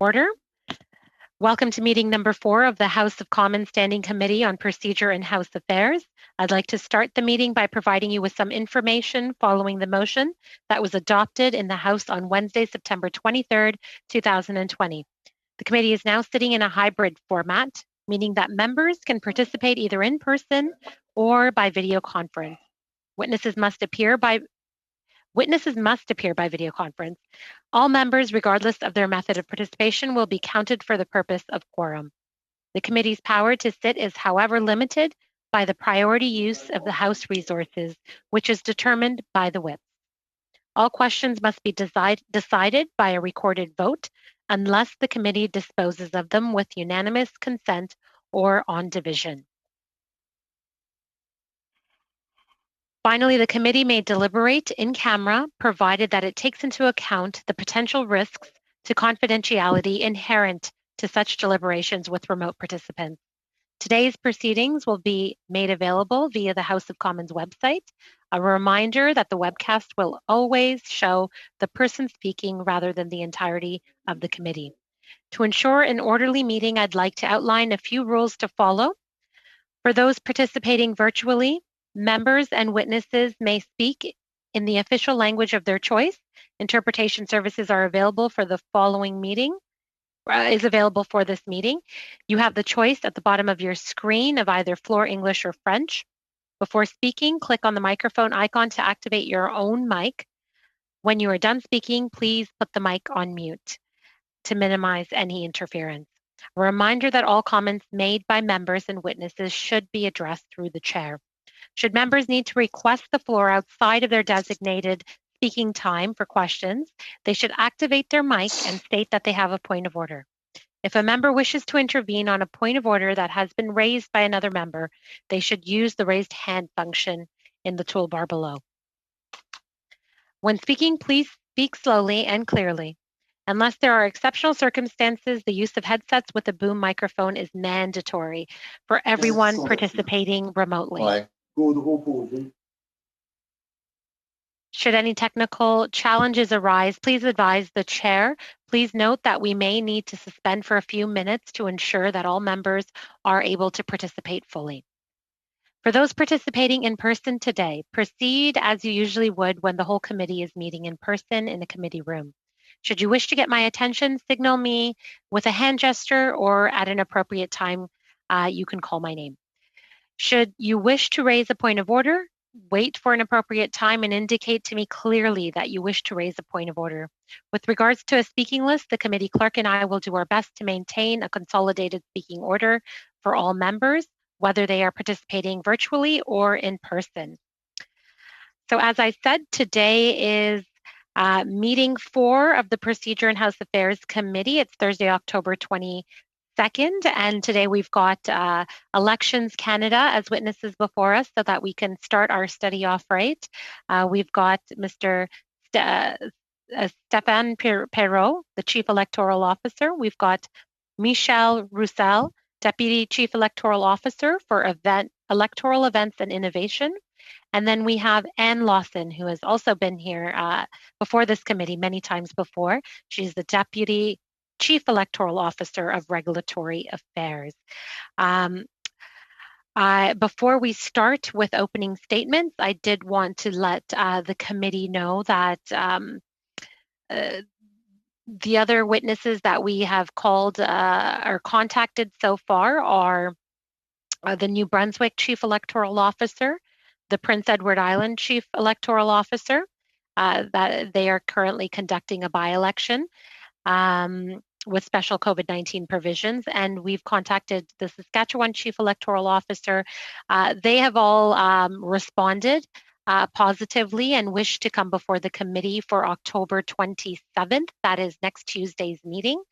Order. Welcome to meeting number 4 of the House of Commons Standing Committee on Procedure and House Affairs. I'd like to start the meeting by providing you with some information following the motion that was adopted in the House on Wednesday, September 23rd, 2020. The committee is now sitting in a hybrid format, meaning that members can participate either in person or by video conference. Witnesses must appear by video conference. All members, regardless of their method of participation, will be counted for the purpose of quorum. The committee's power to sit is, however, limited by the priority use of the House resources, which is determined by the whip. All questions must be decided by a recorded vote unless the committee disposes of them with unanimous consent or on division. Finally, the committee may deliberate in camera, provided that it takes into account the potential risks to confidentiality inherent to such deliberations with remote participants. Today's proceedings will be made available via the House of Commons website. A reminder that the webcast will always show the person speaking rather than the entirety of the committee. To ensure an orderly meeting, I'd like to outline a few rules to follow. For those participating virtually, members and witnesses may speak in the official language of their choice. Interpretation services are available for the following meeting, available for this meeting. You have the choice at the bottom of your screen of either Floor English or French. Before speaking, click on the microphone icon to activate your own mic. When you are done speaking, please put the mic on mute to minimize any interference. A reminder that all comments made by members and witnesses should be addressed through the chair. Should members need to request the floor outside of their designated speaking time for questions, they should activate their mic and state that they have a point of order. If a member wishes to intervene on a point of order that has been raised by another member, they should use the raised hand function in the toolbar below. When speaking, please speak slowly and clearly. Unless there are exceptional circumstances, the use of headsets with a boom microphone is mandatory for everyone participating remotely. Should any technical challenges arise, please advise the chair. Please note that we may need to suspend for a few minutes to ensure that all members are able to participate fully. For those participating in person today, proceed as you usually would when the whole committee is meeting in person in a committee room. Should you wish to get my attention, signal me with a hand gesture, or at an appropriate time, you can call my name. Should you wish to raise a point of order, wait for an appropriate time and indicate to me clearly that you wish to raise a point of order. With regards to a speaking list, the committee clerk and I will do our best to maintain a consolidated speaking order for all members, whether they are participating virtually or in person. So as I said, today is meeting 4 of the Procedure and House Affairs Committee. It's Thursday, October 22nd, and today we've got Elections Canada as witnesses before us so that we can start our study off right. We've got Mr. Stéphane Perrault, the Chief Electoral Officer. We've got Michel Roussel, Deputy Chief Electoral Officer for Electoral Events and Innovation. And then we have Anne Lawson, who has also been here before this committee many times before. She's the Deputy Chief Electoral Officer of Regulatory Affairs. Before we start with opening statements, I did want to let the committee know that the other witnesses that we have called or contacted so far are the New Brunswick Chief Electoral Officer, the Prince Edward Island Chief Electoral Officer, that they are currently conducting a by-election with special COVID-19 provisions. And we've contacted the Saskatchewan Chief Electoral Officer. They have all responded positively and wish to come before the committee for October 27th. That is next Tuesday's meeting.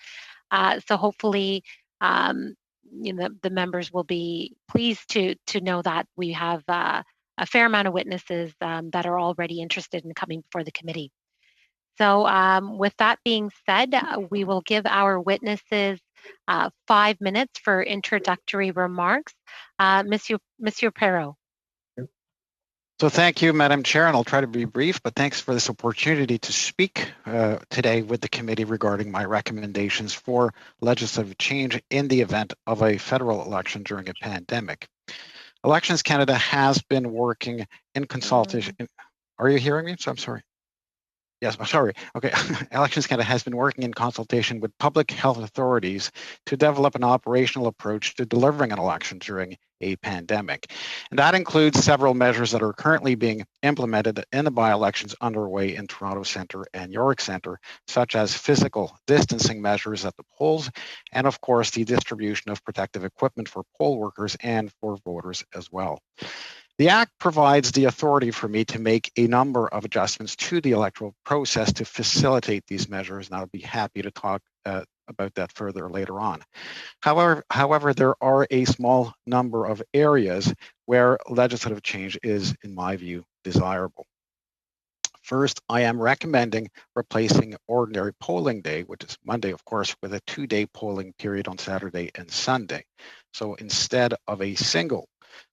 So hopefully, the members will be pleased to know that we have a fair amount of witnesses that are already interested in coming before the committee. So with that being said, we will give our witnesses 5 minutes for introductory remarks. Monsieur Perrault. So thank you, Madam Chair, and I'll try to be brief, but thanks for this opportunity to speak today with the committee regarding my recommendations for legislative change in the event of a federal election during a pandemic. Elections Canada has been working in consultation. Are you hearing me? So I'm sorry. Yes, I'm sorry. Okay. Elections Canada has been working in consultation with public health authorities to develop an operational approach to delivering an election during a pandemic. And that includes several measures that are currently being implemented in the by-elections underway in Toronto Centre and York Centre, such as physical distancing measures at the polls, and of course, the distribution of protective equipment for poll workers and for voters as well. The Act provides the authority for me to make a number of adjustments to the electoral process to facilitate these measures, and I'll be happy to talk about that further later on. However, there are a small number of areas where legislative change is, in my view, desirable. First, I am recommending replacing ordinary polling day, which is Monday, of course, with a 2-day polling period on Saturday and Sunday. So instead of a single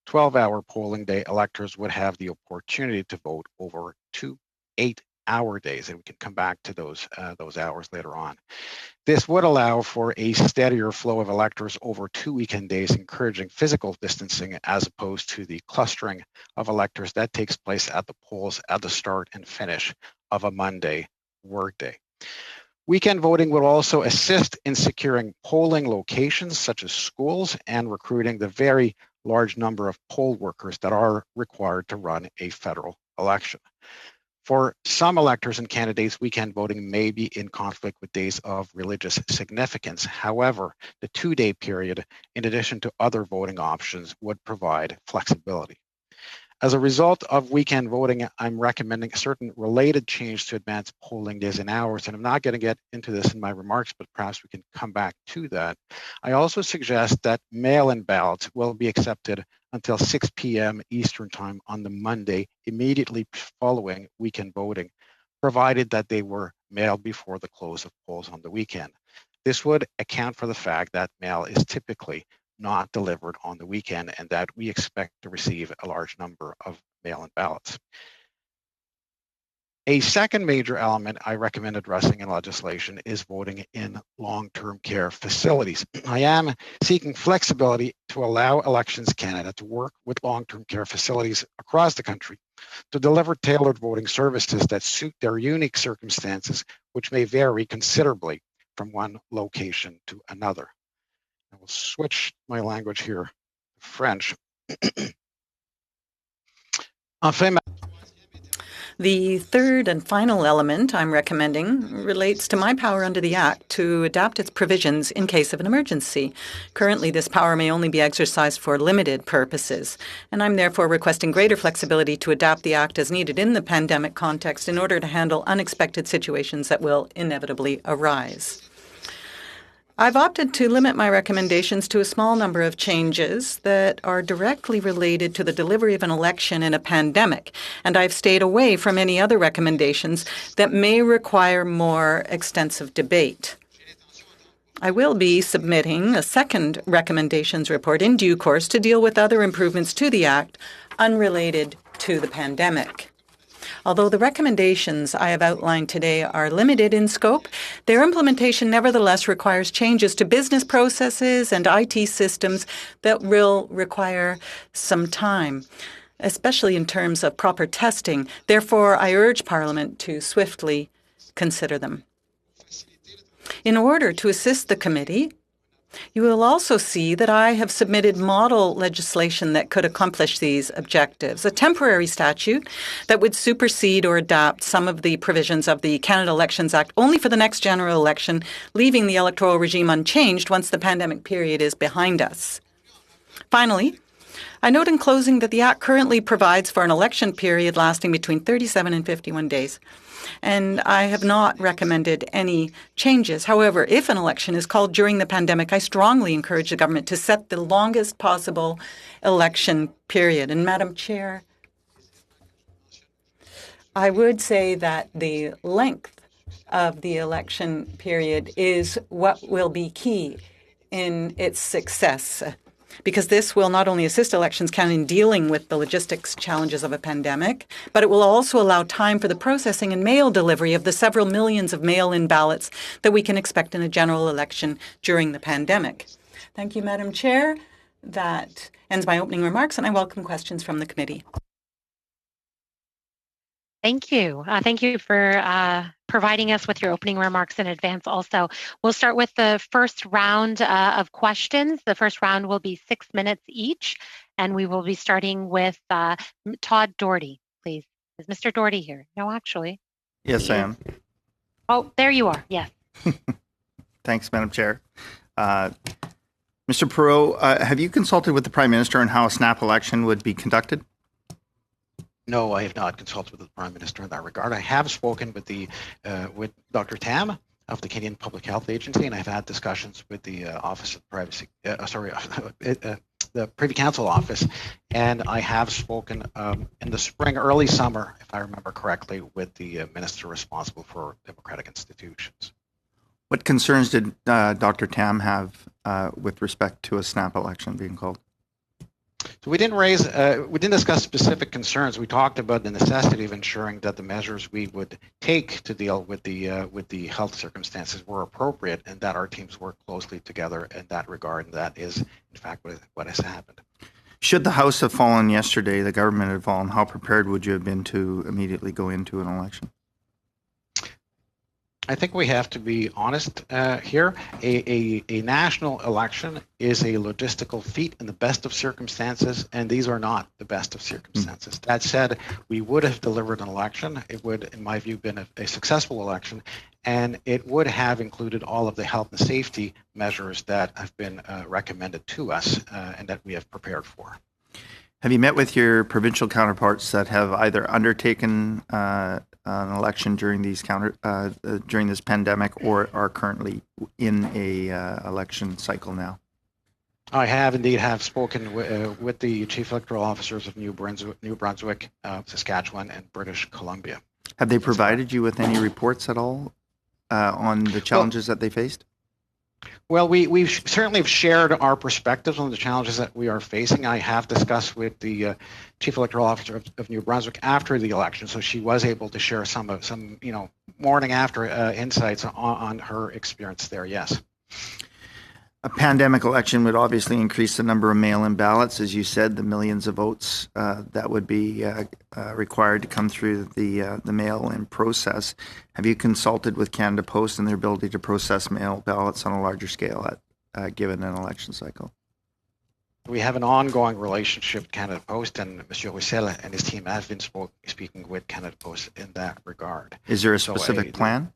12-hour polling day, electors would have the opportunity to vote over 2 8-hour days, and we can come back to those hours later on. This would allow for a steadier flow of electors over 2 weekend days, encouraging physical distancing as opposed to the clustering of electors that takes place at the polls at the start and finish of a Monday workday. Weekend voting will also assist in securing polling locations such as schools and recruiting the very large number of poll workers that are required to run a federal election. For some electors and candidates, weekend voting may be in conflict with days of religious significance. However, the 2-day period, in addition to other voting options, would provide flexibility. As a result of weekend voting, I'm recommending a certain related change to advance polling days and hours, and I'm not going to get into this in my remarks, but perhaps we can come back to that. I also suggest that mail-in ballots will be accepted until 6 p.m. Eastern Time on the Monday immediately following weekend voting, provided that they were mailed before the close of polls on the weekend. This would account for the fact that mail is typically not delivered on the weekend and that we expect to receive a large number of mail-in ballots. A second major element I recommend addressing in legislation is voting in long-term care facilities. I am seeking flexibility to allow Elections Canada to work with long-term care facilities across the country to deliver tailored voting services that suit their unique circumstances, which may vary considerably from one location to another. I will switch my language here to French. The third and final element I'm recommending relates to my power under the Act to adapt its provisions in case of an emergency. Currently, this power may only be exercised for limited purposes, and I'm therefore requesting greater flexibility to adapt the Act as needed in the pandemic context in order to handle unexpected situations that will inevitably arise. I've opted to limit my recommendations to a small number of changes that are directly related to the delivery of an election in a pandemic, and I've stayed away from any other recommendations that may require more extensive debate. I will be submitting a second recommendations report in due course to deal with other improvements to the Act unrelated to the pandemic. Although the recommendations I have outlined today are limited in scope, their implementation nevertheless requires changes to business processes and IT systems that will require some time, especially in terms of proper testing. Therefore, I urge Parliament to swiftly consider them. In order to assist the committee, you will also see that I have submitted model legislation that could accomplish these objectives. A temporary statute that would supersede or adapt some of the provisions of the Canada Elections Act only for the next general election, leaving the electoral regime unchanged once the pandemic period is behind us. Finally, I note in closing that the Act currently provides for an election period lasting between 37 and 51 days. And I have not recommended any changes. However, if an election is called during the pandemic, I strongly encourage the government to set the longest possible election period. And Madam Chair, I would say that the length of the election period is what will be key in its success. because this will not only assist Elections Canada in dealing with the logistics challenges of a pandemic, but it will also allow time for the processing and mail delivery of the several millions of mail-in ballots that we can expect in a general election during the pandemic. Thank you, Madam Chair. That ends my opening remarks, and I welcome questions from the committee. Thank you. Thank you for providing us with your opening remarks in advance also. We'll start with the first round of questions. The first round will be 6 minutes each, and we will be starting with Todd Doherty, please. Is Mr. Doherty here? No, actually. Yes, I am. Oh, there you are. Yes. Thanks, Madam Chair. Mr. Perot, have you consulted with the Prime Minister on how a snap election would be conducted? No, I have not consulted with the Prime Minister in that regard. I have spoken with with Dr. Tam of the Canadian Public Health Agency, and I've had discussions with the Office of Privacy, the Privy Council Office, and I have spoken in the spring, early summer, if I remember correctly, with the Minister responsible for democratic institutions. What concerns did Dr. Tam have with respect to a snap election being called? So we didn't discuss specific concerns. We talked about the necessity of ensuring that the measures we would take to deal with the health circumstances were appropriate, and that our teams work closely together in that regard. And that is, in fact, what has happened. Should the House have fallen yesterday, the government had fallen, how prepared would you have been to immediately go into an election? I think we have to be honest here. A national election is a logistical feat in the best of circumstances, and these are not the best of circumstances. That said, we would have delivered an election. It would, in my view, been a successful election, and it would have included all of the health and safety measures that have been recommended to us and that we have prepared for. Have you met with your provincial counterparts that have either undertaken an election during during this pandemic, or are currently in a election cycle now? I have indeed spoken with the chief electoral officers of New Brunswick, Saskatchewan, and British Columbia. Have they provided you with any reports at all on the challenges that they faced? Well, we certainly have shared our perspectives on the challenges that we are facing. I have discussed with the chief electoral officer of New Brunswick after the election, so she was able to share some morning after insights on her experience there. Yes. A pandemic election would obviously increase the number of mail-in ballots, as you said, the millions of votes that would be required to come through the mail-in process. Have you consulted with Canada Post and their ability to process mail ballots on a larger scale given an election cycle? We have an ongoing relationship with Canada Post, and Monsieur Roussel and his team have been speaking with Canada Post in that regard. Is there a specific plan?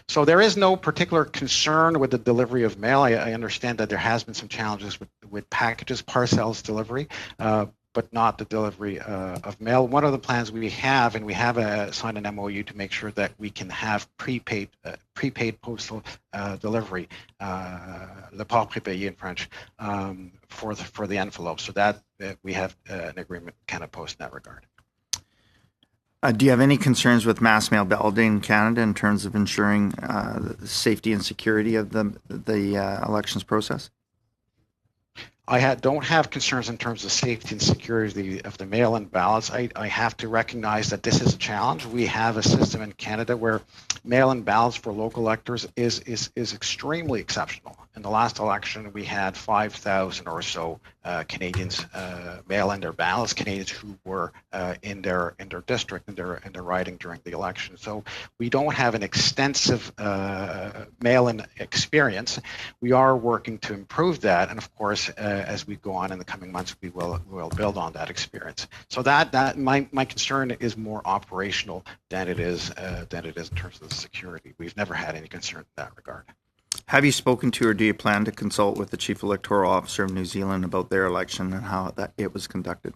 So there is no particular concern with the delivery of mail. I understand that there has been some challenges with packages, parcels delivery, but not the delivery of mail. One of the plans we have, and we have signed an MOU to make sure that we can have prepaid postal delivery, le port prépayé in French, for the envelope. So that we have an agreement with Canada Post in that regard. Do you have any concerns with mass mail balloting in Canada in terms of ensuring the safety and security of the elections process? I don't have concerns in terms of safety and security of the mail-in ballots. I have to recognize that this is a challenge. We have a system in Canada where mail-in ballots for local electors is extremely exceptional. In the last election, we had 5,000 or so Canadians mail in their ballots, Canadians who were in their district, in their riding during the election. So we don't have an extensive mail-in experience. We are working to improve that, and of course, as we go on in the coming months, we will build on that experience. So that my concern is more operational than it is in terms of the security. We've never had any concern in that regard. Have you spoken to, or do you plan to consult with the Chief Electoral Officer of New Zealand about their election and how it was conducted?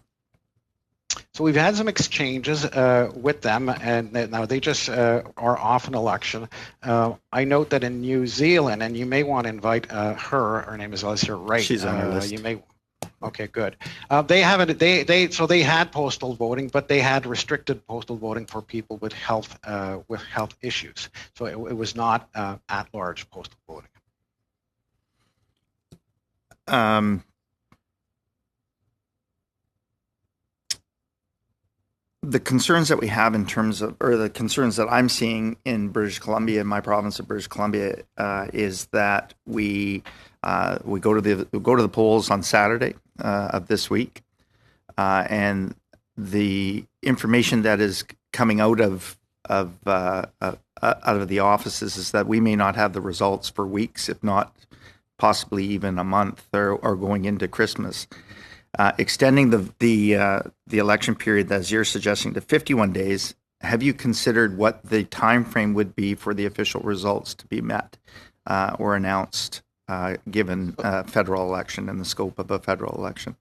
So we've had some exchanges with them, and now they just are off an election. I note that in New Zealand, and you may want to invite her name is Alicia Wright. She's on our list. You may. Okay, good. They haven't. They had postal voting, but they had restricted postal voting for people with health issues. So it was not at large postal voting. The concerns that we have in terms of, or the concerns that I'm seeing in British Columbia, in my province of British Columbia, is that we go to the polls on Saturday of this week, and the information that is coming out of the offices is that we may not have the results for weeks, if not possibly even a month, or going into Christmas. Extending the election period, as you're suggesting, to 51 days, have you considered what the time frame would be for the official results to be met or announced, given a federal election and the scope of a federal election?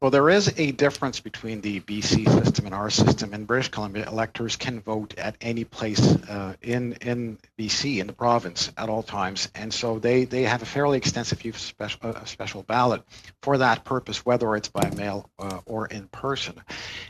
Well, there is a difference between the BC system and our system. In British Columbia, electors can vote at any place in BC, in the province, at all times. And so they have a fairly extensive use of special ballot for that purpose, whether it's by mail or in person.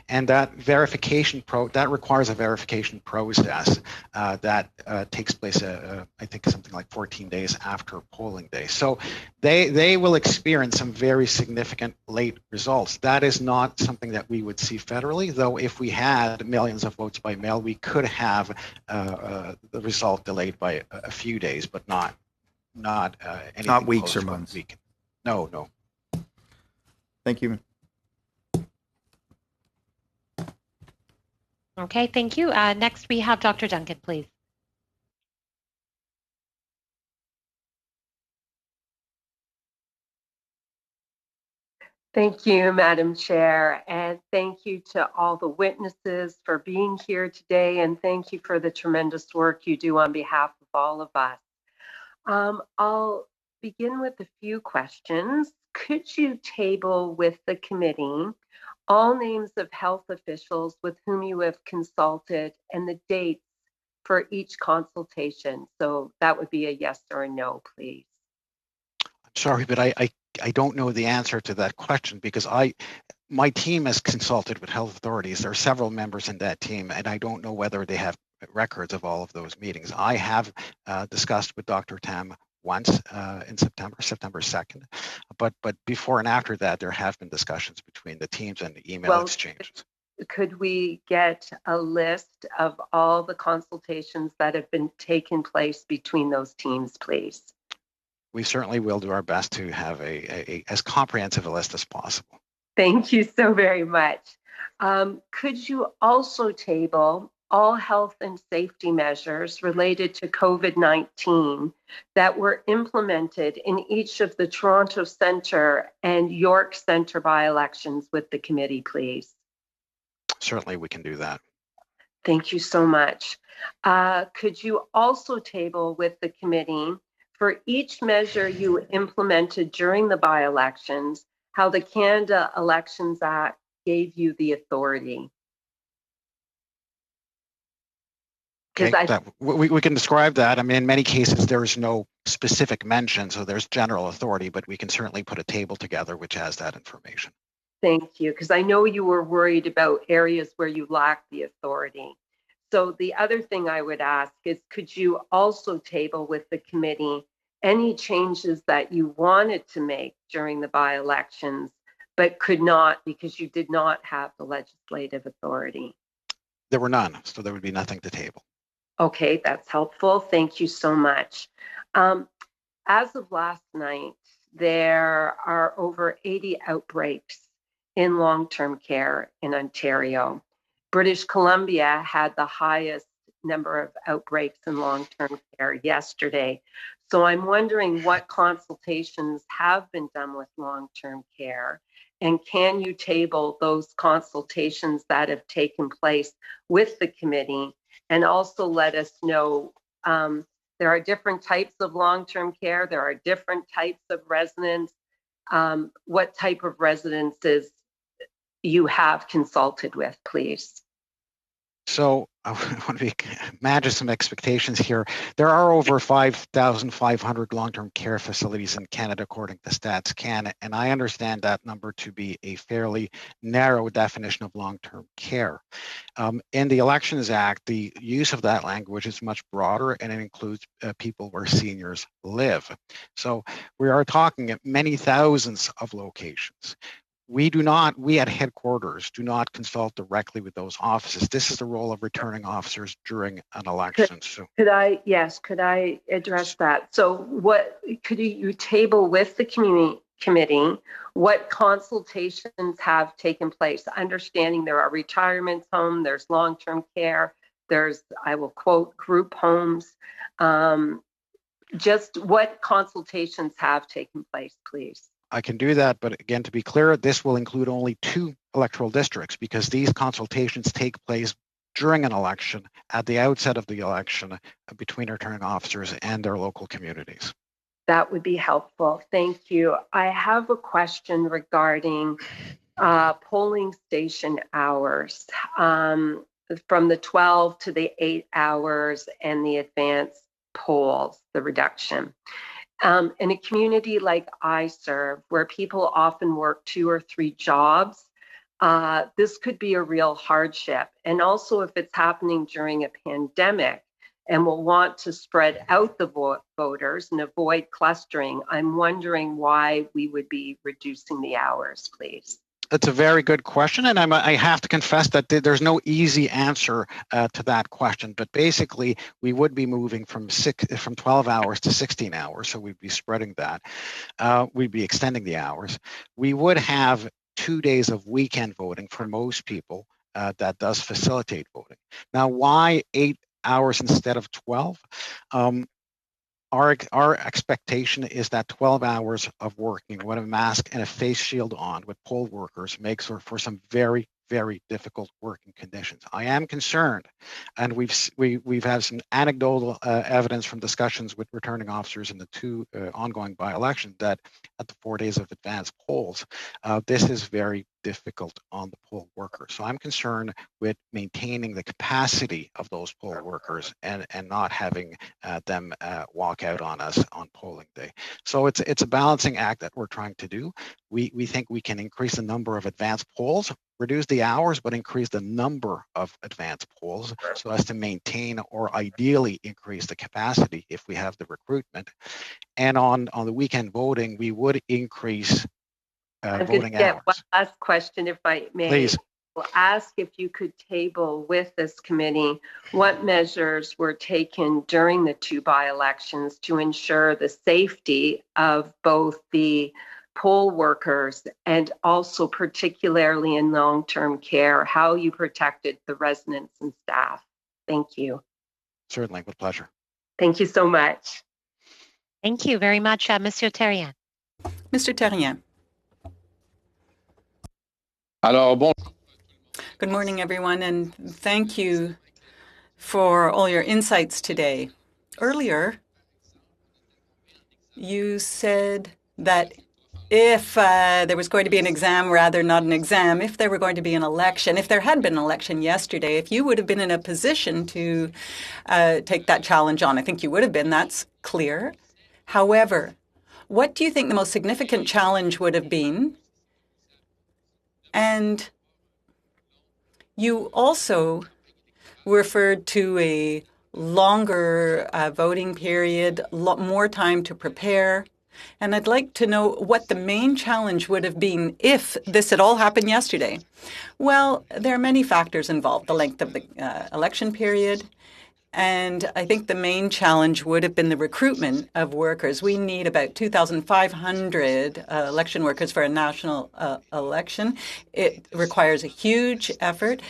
And that that requires a verification process that takes place, I think, something like 14 days after polling day. So they will experience some very significant late results. That is not something that we would see federally, though if we had millions of votes by mail, we could have the result delayed by a few days, but not anything not weeks close or to a months. week. No. Thank you. Okay, thank you. Next, we have Dr. Duncan, please. Thank you, Madam Chair, and thank you to all the witnesses for being here today, and thank you for the tremendous work you do on behalf of all of us. I'll begin with a few questions. Could you table with the committee all names of health officials with whom you have consulted and the dates for each consultation? So that would be a yes or a no, please. I'm sorry, but I don't know the answer to that question because my team has consulted with health authorities. There are several members in that team, and I don't know whether they have records of all of those meetings. I have discussed with Dr. Tam once in September 2nd, but before and after that, there have been discussions between the teams and the email exchanges. Could we get a list of all the consultations that have been taken place between those teams, please? We certainly will do our best to have a as comprehensive a list as possible. Thank you so very much. Could you also table all health and safety measures related to COVID-19 that were implemented in each of the Toronto Centre and York Centre by-elections with the committee, please? Certainly we can do that. Thank you so much. Could you also table with the committee for each measure you implemented during the by-elections, how the Canada Elections Act gave you the authority? Okay, we can describe that. I mean, in many cases, there is no specific mention, so there's general authority, but we can certainly put a table together which has that information. Thank you, because I know you were worried about areas where you lack the authority. So the other thing I would ask is, could you also table with the committee any changes that you wanted to make during the by-elections, but could not because you did not have the legislative authority? There were none, so there would be nothing to table. Okay, that's helpful. Thank you so much. As of last night, there are over 80 outbreaks in long-term care in Ontario. British Columbia had the highest number of outbreaks in long-term care yesterday. So I'm wondering what consultations have been done with long-term care, and can you table those consultations that have taken place with the committee, and also let us know there are different types of long-term care, there are different types of residents, what type of residences you have consulted with, please. So I want to manage some expectations here. There are over 5,500 long-term care facilities in Canada, according to Stats Canada, and I understand that number to be a fairly narrow definition of long-term care. In the Elections Act, the use of that language is much broader, and it includes people where seniors live. So we are talking many thousands of locations. We at headquarters do not consult directly with those offices. This is the role of returning officers during an election. Could I address that? So what could you table with the committee what consultations have taken place, understanding there are retirement homes, there's long-term care, there's, I will quote, group homes. Just what consultations have taken place, please? I can do that, but again, to be clear, this will include only 2 electoral districts because these consultations take place during an election, at the outset of the election, between returning officers and their local communities. That would be helpful. Thank you. I have a question regarding polling station hours, from the 12 to the 8 hours and the advanced polls, the reduction. In a community like I serve, where people often work 2 or 3 jobs, this could be a real hardship. And also if it's happening during a pandemic and we'll want to spread out the voters and avoid clustering, I'm wondering why we would be reducing the hours, please. That's a very good question, and I have to confess that there's no easy answer to that question. But basically, we would be moving from 12 hours to 16 hours, so we'd be spreading that. We'd be extending the hours. We would have 2 days of weekend voting for most people. That does facilitate voting. Now, why 8 hours instead of 12? Our expectation is that 12 hours of working with a mask and a face shield on with poll workers makes for some very, very difficult working conditions. I am concerned, and we've had some anecdotal evidence from discussions with returning officers in the 2 ongoing by-elections that at the 4 days of advanced polls, this is very difficult on the poll workers. So I'm concerned with maintaining the capacity of those poll workers and not having them walk out on us on polling day. So it's a balancing act that we're trying to do. We think we can increase the number of advanced polls, reduce the hours, but increase the number of advanced polls so as to maintain or ideally increase the capacity if we have the recruitment. And on the weekend voting, we would increase voting hours. One last question, if I may. Please. I'll ask if you could table with this committee what measures were taken during the 2 by-elections to ensure the safety of both the poll workers and also particularly in long-term care, how you protected the residents and staff. Thank you. Certainly, with pleasure. Thank you so much. Thank you very much, Monsieur Terrien. Mr. Terrien. Good morning, everyone, and thank you for all your insights today. Earlier, you said that if there was going to be an exam rather not an exam, if there were going to be an election, if there had been an election yesterday, if you would have been in a position to take that challenge on. I think you would have been, that's clear. However, what do you think the most significant challenge would have been? And you also referred to a longer voting period, more time to prepare. And I'd like to know what the main challenge would have been if this had all happened yesterday. Well, there are many factors involved, the length of the election period. And I think the main challenge would have been the recruitment of workers. We need about 2,500 election workers for a national election. It requires a huge effort.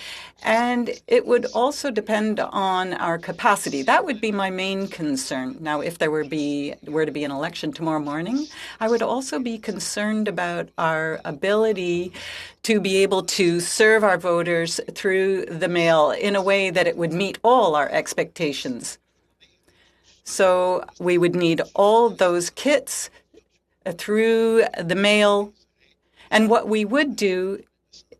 And it would also depend on our capacity. That would be my main concern. Now, if there were to be an election tomorrow morning, I would also be concerned about our ability to be able to serve our voters through the mail in a way that it would meet all our expectations. So we would need all those kits through the mail. And what we would do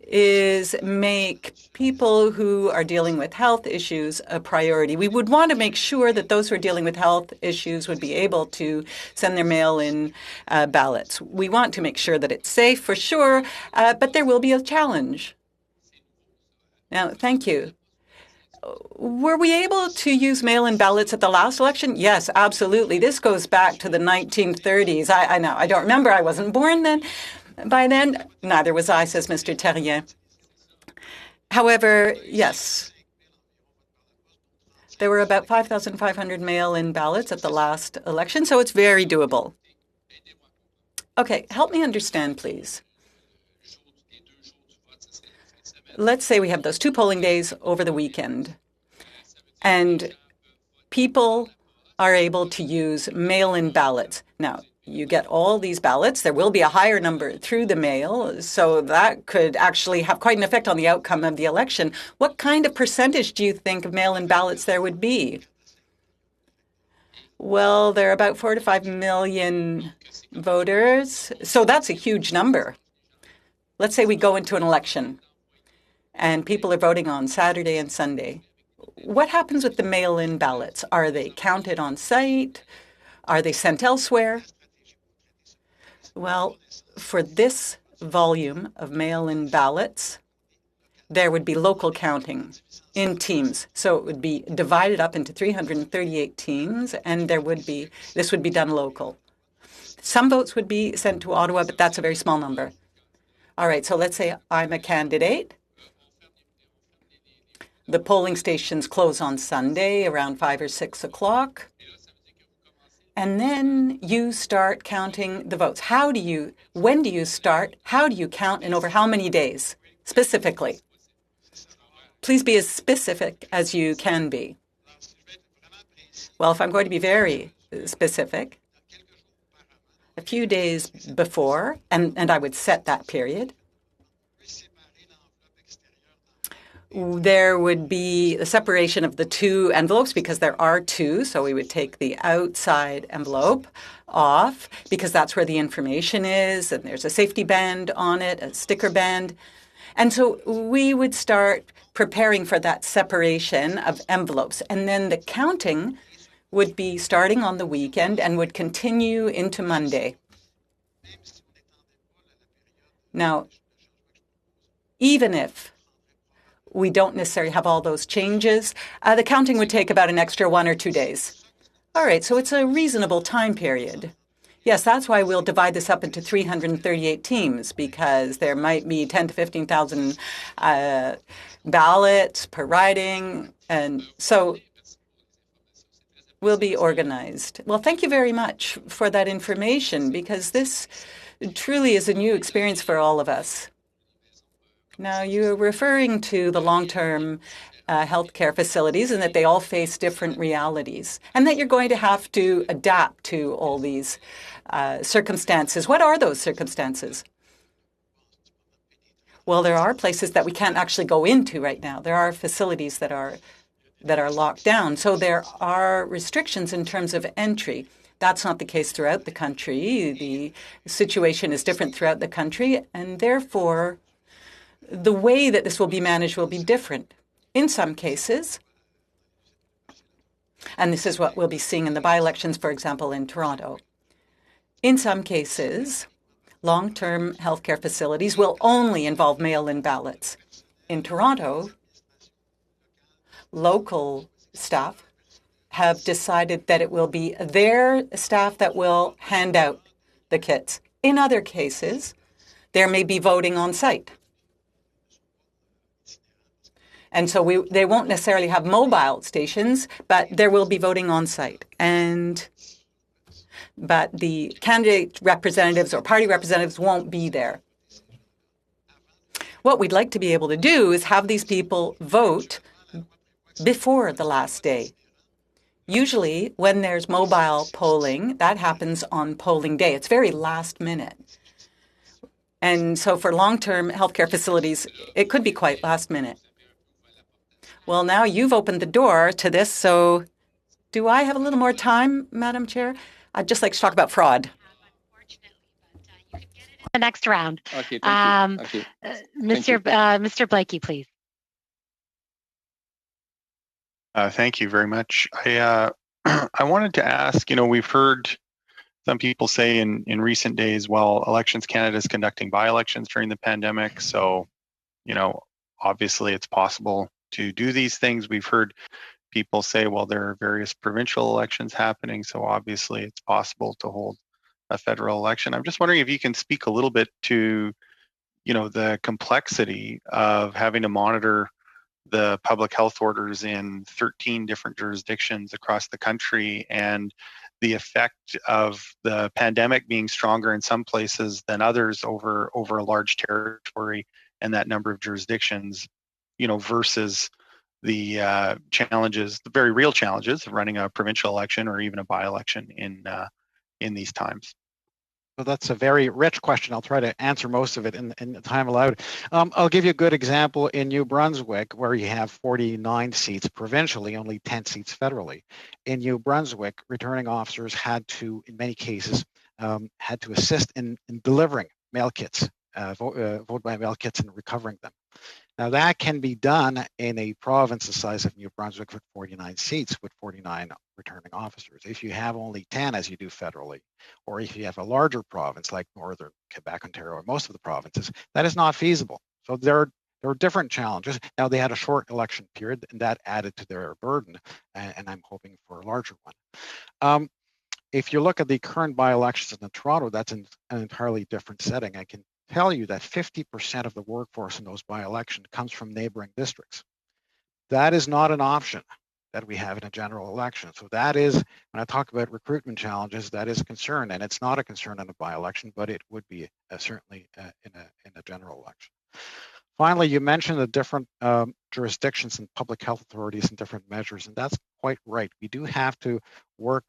is make people who are dealing with health issues a priority. We would want to make sure that those who are dealing with health issues would be able to send their mail-in ballots. We want to make sure that it's safe for sure, but there will be a challenge. Now, thank you. Were we able to use mail-in ballots at the last election? Yes, absolutely. This goes back to the 1930s. I know. I don't remember. I wasn't born then. By then, neither was I, says Mr. Terrien. However, yes, there were about 5,500 mail-in ballots at the last election, so it's very doable. Okay, help me understand, please. Let's say we have those 2 polling days over the weekend, and people are able to use mail-in ballots. Now, you get all these ballots. There will be a higher number through the mail, so that could actually have quite an effect on the outcome of the election. What kind of percentage do you think of mail-in ballots there would be? Well, there are about 4 to 5 million voters, so that's a huge number. Let's say we go into an election, and people are voting on Saturday and Sunday. What happens with the mail-in ballots? Are they counted on site? Are they sent elsewhere? Well, for this volume of mail-in ballots, there would be local counting in teams. So it would be divided up into 338 teams, and this would be done local. Some votes would be sent to Ottawa, but that's a very small number. All right, so let's say I'm a candidate. The polling stations close on Sunday around 5 or 6 o'clock. And then you start counting the votes. When do you start? How do you count, and over how many days, specifically? Please be as specific as you can be. Well, if I'm going to be very specific, a few days before, and I would set that period, there would be a separation of the 2 envelopes because there are 2. So we would take the outside envelope off because that's where the information is, and there's a safety band on it, a sticker band. And so we would start preparing for that separation of envelopes. And then the counting would be starting on the weekend and would continue into Monday. Now, even if we don't necessarily have all those changes, the counting would take about an extra 1 or 2 days. All right, so it's a reasonable time period. Yes, that's why we'll divide this up into 338 teams, because there might be 10 to 15,000 ballots per riding, and so we'll be organized. Well, thank you very much for that information, because this truly is a new experience for all of us. Now, you're referring to the long-term healthcare facilities and that they all face different realities, and that you're going to have to adapt to all these circumstances. What are those circumstances? Well, there are places that we can't actually go into right now. There are facilities that are locked down, so there are restrictions in terms of entry. That's not the case throughout the country. The situation is different throughout the country, and therefore the way that this will be managed will be different. In some cases, and this is what we'll be seeing in the by-elections, for example, in Toronto, in some cases, long-term healthcare facilities will only involve mail-in ballots. In Toronto, local staff have decided that it will be their staff that will hand out the kits. In other cases, there may be voting on site. And so they won't necessarily have mobile stations, but there will be voting on site. But the candidate representatives or party representatives won't be there. What we'd like to be able to do is have these people vote before the last day. Usually, when there's mobile polling, that happens on polling day. It's very last minute. And so for long-term healthcare facilities, it could be quite last minute. Well, now you've opened the door to this, so do I have a little more time, Madam Chair? I'd just like to talk about fraud. The next round. Okay, thank you. Okay. Mr. Blakey, please. Thank you very much. I wanted to ask, we've heard some people say in recent days, well, Elections Canada is conducting by-elections during the pandemic, so, obviously it's possible to do these things. We've heard people say, well, there are various provincial elections happening, so obviously it's possible to hold a federal election. I'm just wondering if you can speak a little bit to, the complexity of having to monitor the public health orders in 13 different jurisdictions across the country and the effect of the pandemic being stronger in some places than others over a large territory and that number of jurisdictions, versus the challenges, the very real challenges of running a provincial election or even a by-election in these times. So that's a very rich question. I'll try to answer most of it in the time allowed. I'll give you a good example in New Brunswick, where you have 49 seats provincially, only 10 seats federally. In New Brunswick, returning officers had to, in many cases, had to assist in delivering mail kits, vote by mail kits, and recovering them. Now that can be done in a province the size of New Brunswick with 49 seats with 49 returning officers. If you have only 10, as you do federally, or if you have a larger province like Northern Quebec, Ontario, or most of the provinces, that is not feasible. So there are different challenges. Now they had a short election period, and that added to their burden, and I'm hoping for a larger one. If you look at the current by-elections in Toronto, that's an entirely different setting. I can tell you that 50% of the workforce in those by-elections comes from neighboring districts. That is not an option that we have in a general election. So that is, when I talk about recruitment challenges, that is a concern, and it's not a concern in a by-election, but it would be certainly in a general election. Finally, you mentioned the different jurisdictions and public health authorities and different measures, and that's quite right. We do have to work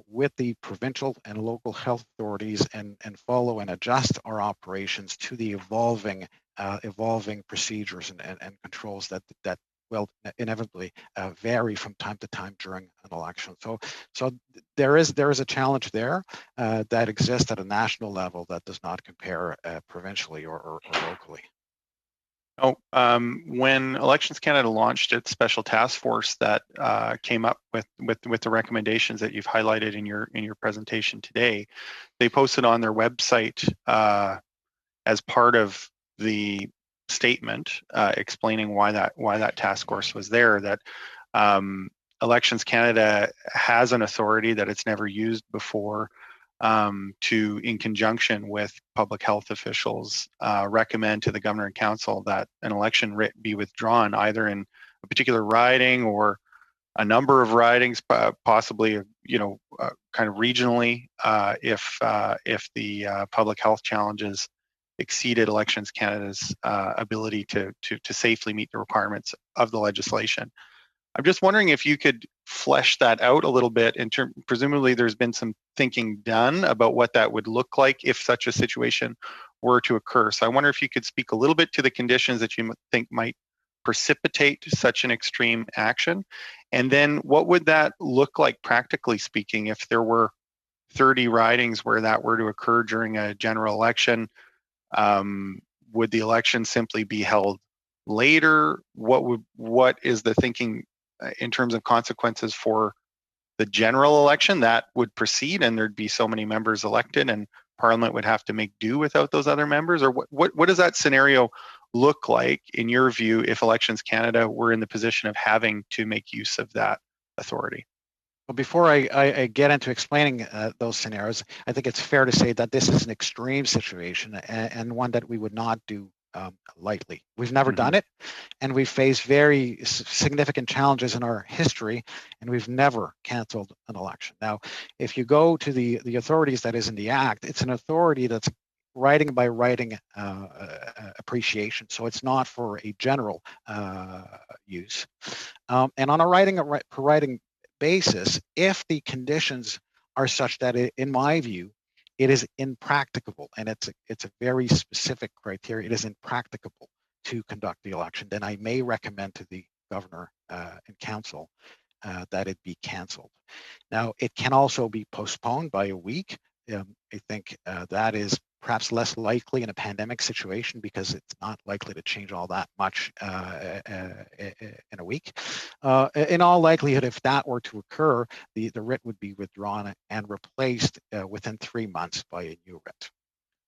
with the provincial and local health authorities and follow and adjust our operations to the evolving procedures and controls that will inevitably vary from time to time during an election. So there is a challenge there that exists at a national level that does not compare provincially or locally. When Elections Canada launched its special task force that came up with the recommendations that you've highlighted in your presentation today, they posted on their website as part of the statement explaining why that task force was there, that Elections Canada has an authority that it's never used before to, in conjunction with public health officials, recommend to the Governor and Council that an election writ be withdrawn, either in a particular riding or a number of ridings, possibly, kind of regionally, if the public health challenges exceeded Elections Canada's ability to safely meet the requirements of the legislation. I'm just wondering if you could flesh that out a little bit. Presumably there's been some thinking done about what that would look like if such a situation were to occur. So I wonder if you could speak a little bit to the conditions that you think might precipitate such an extreme action. And then what would that look like, practically speaking, if there were 30 ridings where that were to occur during a general election? Would the election simply be held later? What is the thinking in terms of consequences for the general election that would proceed, and there'd be so many members elected and Parliament would have to make do without those other members? Or what does that scenario look like in your view if Elections Canada were in the position of having to make use of that authority? Well, before I get into explaining those scenarios, I think it's fair to say that this is an extreme situation and one that we would not do lightly. We've never done it, and we've faced very significant challenges in our history, and we've never canceled an election. Now, if you go to the authorities that is in the Act, it's an authority that's riding by riding appreciation, so it's not for a general use. And on a riding per riding basis, if the conditions are such that in my view, it is impracticable, and it's a very specific criteria. It is impracticable to conduct the election. Then I may recommend to the Governor and Council that it be canceled. Now, it can also be postponed by a week. I think that is perhaps less likely in a pandemic situation because it's not likely to change all that much in a week. In all likelihood, if that were to occur, the writ would be withdrawn and replaced within 3 months by a new writ.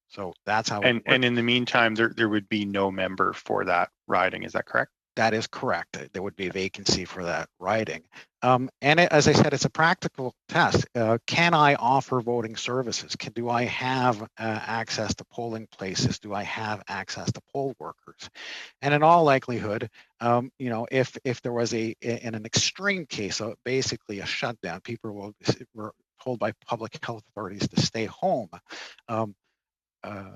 So that's how it works. And in the meantime, there would be no member for that riding. Is that correct? That is correct. There would be a vacancy for that riding. As I said, it's a practical test. Can I offer voting services? Do I have access to polling places? Do I have access to poll workers? And in all likelihood, if there was in an extreme case, basically a shutdown, people were told by public health authorities to stay home.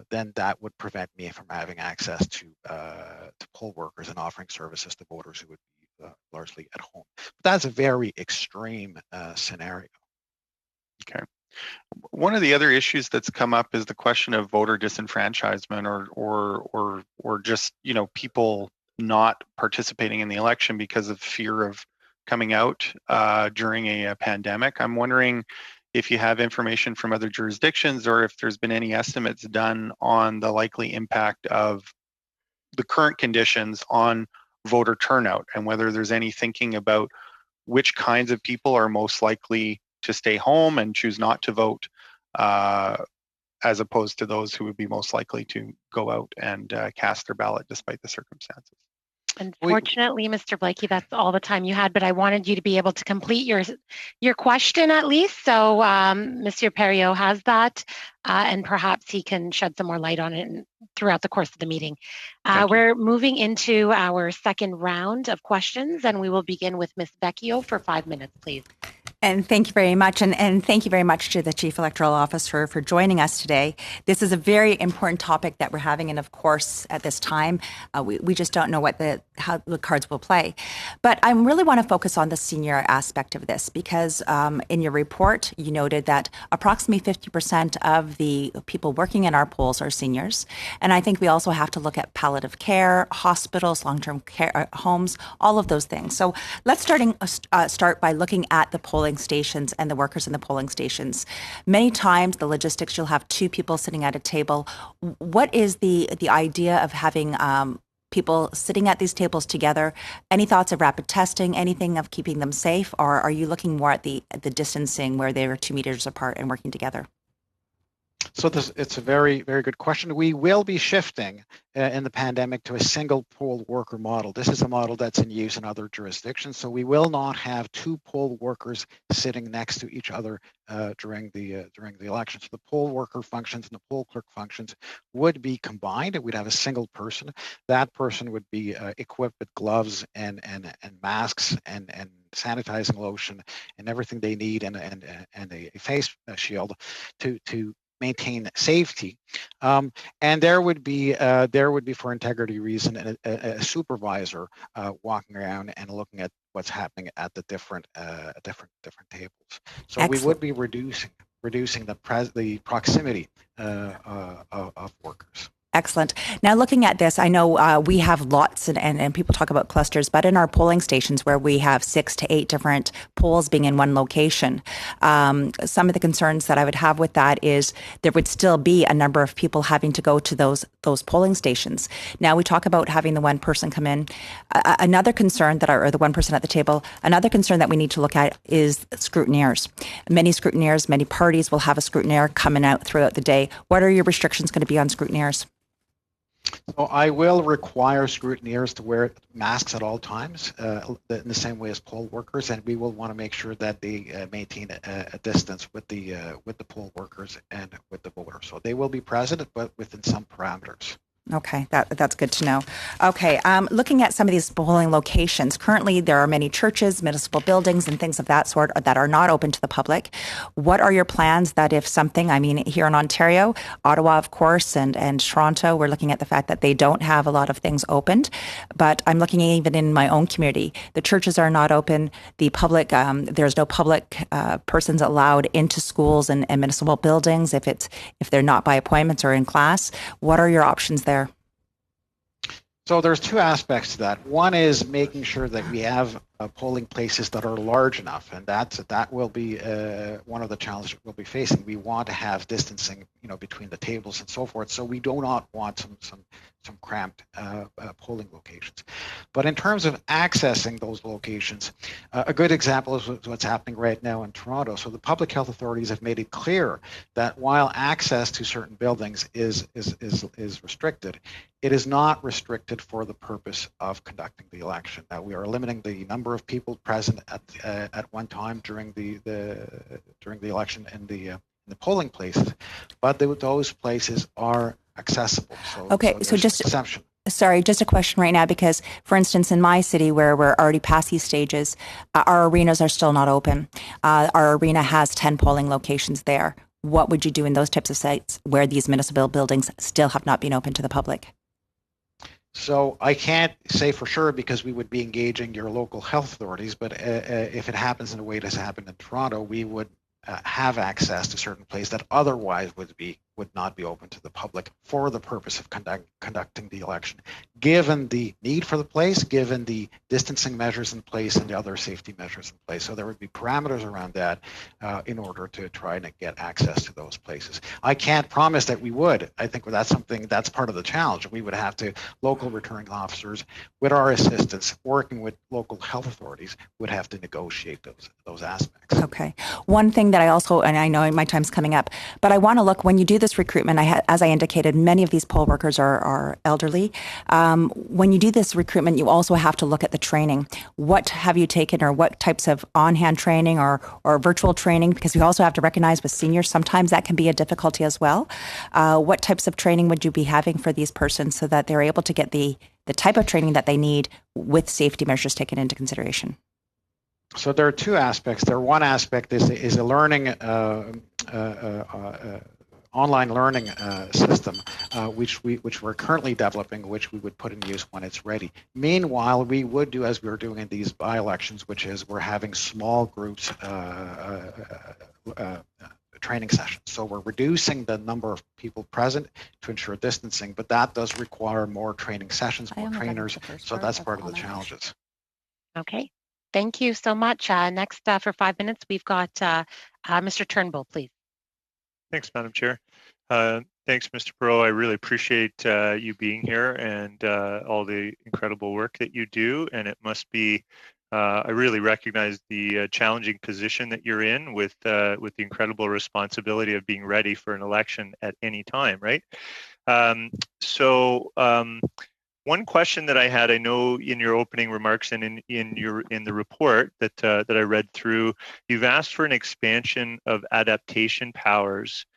Then that would prevent me from having access to poll workers and offering services to voters who would be largely at home. But that's a very extreme scenario. Okay. One of the other issues that's come up is the question of voter disenfranchisement, or just people not participating in the election because of fear of coming out during a pandemic. I'm wondering if you have information from other jurisdictions, or if there's been any estimates done on the likely impact of the current conditions on voter turnout, and whether there's any thinking about which kinds of people are most likely to stay home and choose not to vote, as opposed to those who would be most likely to go out and cast their ballot despite the circumstances. Unfortunately, Mr. Blakey, that's all the time you had, but I wanted you to be able to complete your question at least. So Mr. Perriot has that, and perhaps he can shed some more light on it throughout the course of the meeting. We're moving into our second round of questions, and we will begin with Ms. Vecchio for 5 minutes, please. And thank you very much. And thank you very much to the Chief Electoral Officer for joining us today. This is a very important topic that we're having. And of course, at this time, we just don't know how the cards will play. But I really want to focus on the senior aspect of this, because in your report, you noted that approximately 50% of the people working in our polls are seniors. And I think we also have to look at palliative care, hospitals, long-term care homes, all of those things. So let's start by looking at the polling stations and the workers in the polling stations. Many times the logistics, you'll have two people sitting at a table. What is the idea of having people sitting at these tables together? Any thoughts of rapid testing, anything of keeping them safe? Or are you looking more at the distancing where they are 2 meters apart and working together? So it's a very, very good question. We will be shifting in the pandemic to a single poll worker model. This is a model that's in use in other jurisdictions. So we will not have 2 poll workers sitting next to each other during the election. So the poll worker functions and the poll clerk functions would be combined. We'd have a single person. That person would be equipped with gloves and masks and sanitizing lotion and everything they need, and a face shield to maintain safety, and there would be for integrity reason a supervisor walking around and looking at what's happening at the different tables. So Excellent. We would be reducing the proximity of workers. Excellent. Now, looking at this, I know we have lots, and people talk about clusters, but in our polling stations where we have 6 to 8 different polls being in one location, some of the concerns that I would have with that is there would still be a number of people having to go to those polling stations. Now, we talk about having the one person come in. Another concern or the one person at the table, another concern that we need to look at is scrutineers. Many scrutineers, many parties will have a scrutineer coming out throughout the day. What are your restrictions going to be on scrutineers? So I will require scrutineers to wear masks at all times, in the same way as poll workers, and we will want to make sure that they maintain a distance with the poll workers and with the voters. So they will be present, but within some parameters. Okay, that's good to know. Okay, looking at some of these polling locations, currently there are many churches, municipal buildings, and things of that sort that are not open to the public. What are your plans that if something, here in Ontario, Ottawa, of course, and Toronto, we're looking at the fact that they don't have a lot of things opened, but I'm looking even in my own community, the churches are not open, the public, there's no public persons allowed into schools and municipal buildings if they're not by appointments or in class. What are your options there? So there's 2 aspects to that. One is making sure that we have polling places that are large enough, and that will be one of the challenges we'll be facing. We want to have distancing, between the tables and so forth. So we do not want some cramped polling locations. But in terms of accessing those locations, a good example is what's happening right now in Toronto. So the public health authorities have made it clear that while access to certain buildings is restricted, it is not restricted for the purpose of conducting the election. Now, we are limiting the number of people present at one time during the election in the polling places, but those places are accessible. Okay, so just exception. Sorry, just a question right now, because, for instance, in my city, where we're already past these stages, our arenas are still not open. Our arena has 10 polling locations there. What would you do in those types of sites where these municipal buildings still have not been open to the public? So I can't say for sure because we would be engaging your local health authorities, but if it happens in a way that has happened in Toronto, we would have access to certain places that otherwise would not be open to the public for the purpose of conducting the election, given the need for the place, given the distancing measures in place and the other safety measures in place. So there would be parameters around that in order to try and get access to those places. I can't promise that we would. I think that's part of the challenge. We would have to, local returning officers, with our assistance, working with local health authorities, would have to negotiate those aspects. Okay. One thing that I also, and I know my time's coming up, but I want to look, when you do this recruitment, as I indicated, many of these poll workers are elderly. When you do this recruitment, you also have to look at the training. What have you taken, or what types of on-hand training or virtual training? Because we also have to recognize with seniors, sometimes that can be a difficulty as well. What types of training would you be having for these persons so that they're able to get the type of training that they need with safety measures taken into consideration? So there are two aspects there. One aspect is a learning, online learning system, which we're currently developing, which we would put in use when it's ready. Meanwhile, we would do as we were doing in these by-elections, which is we're having small groups training sessions. So we're reducing the number of people present to ensure distancing, but that does require more training sessions, more trainers. So that's part of the challenges. Okay. Thank you so much. Next, for 5 minutes, we've got Mr. Turnbull, please. Thanks, Madam Chair. Thanks, Mr. Perot. I really appreciate you being here and all the incredible work that you do. And it must be, I really recognize the challenging position that you're in with the incredible responsibility of being ready for an election at any time, right? One question that I had, I know in your opening remarks and in the report that I read through, you've asked for an expansion of adaptation powers.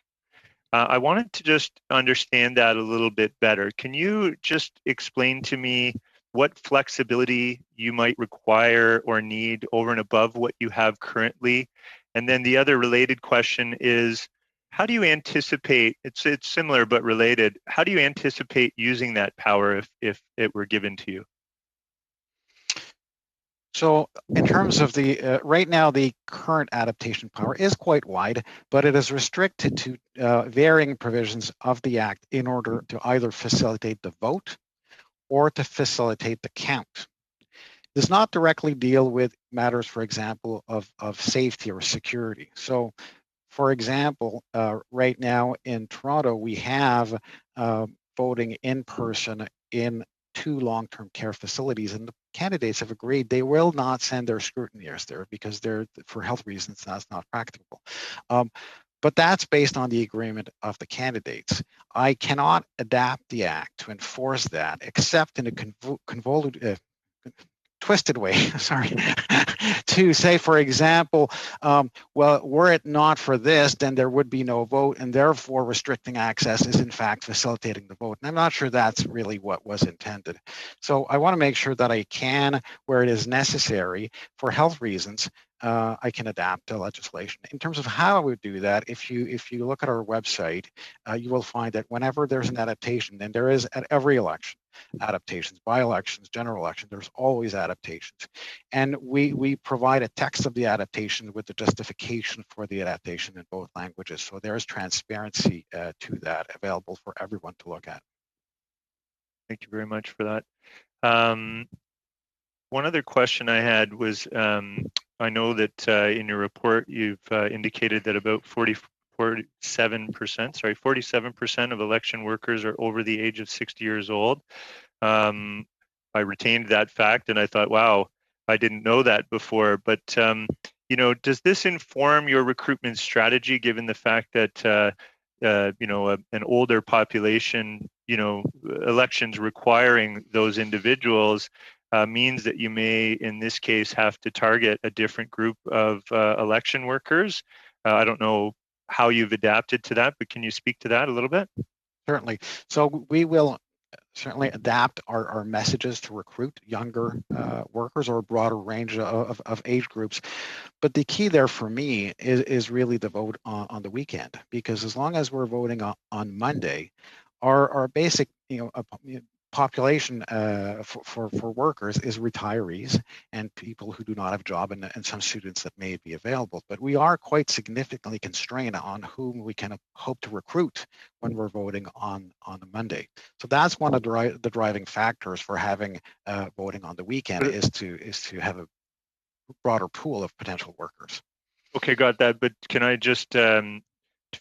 I wanted to just understand that a little bit better. Can you just explain to me what flexibility you might require or need over and above what you have currently? And then the other related question is, how do you anticipate, it's similar but related, how do you anticipate using that power if it were given to you? So in terms of the, right now, the current adaptation power is quite wide, but it is restricted to varying provisions of the Act in order to either facilitate the vote or to facilitate the count. It does not directly deal with matters, for example, of safety or security. So, for example, right now in Toronto, we have voting in person in 2 long-term care facilities, and the candidates have agreed they will not send their scrutineers there because for health reasons, that's not practicable. But that's based on the agreement of the candidates. I cannot adapt the Act to enforce that, except in a twisted way, sorry, to say, for example, well, were it not for this, then there would be no vote, and therefore restricting access is in fact facilitating the vote. And I'm not sure that's really what was intended. So I want to make sure that I can, where it is necessary for health reasons, I can adapt to legislation. In terms of how I would do that, if you look at our website, you will find that whenever there's an adaptation, and there is at every election, adaptations, by-elections, general election, there's always adaptations. And we provide a text of the adaptation with the justification for the adaptation in both languages. So there is transparency to that available for everyone to look at. Thank you very much for that. one other question I had was, I know that in your report you've indicated that about 47% of election workers are over the age of 60 years old. I retained that fact, and I thought, wow, I didn't know that before. But you know, does this inform your recruitment strategy, given the fact that you know, an older population, you know, elections requiring those individuals means that you may, in this case, have to target a different group of election workers? I don't know how you've adapted to that, but can you speak to that a little bit? Certainly. So we will certainly adapt our messages to recruit younger workers or a broader range of age groups. But the key there for me is really the vote on the weekend, because as long as we're voting on Monday, our basic population for workers is retirees and people who do not have a job, and some students that may be available. But we are quite significantly constrained on whom we can hope to recruit when we're voting on a Monday. So that's one of the driving factors for having voting on the weekend, is to have a broader pool of potential workers. Okay, got that. But can I just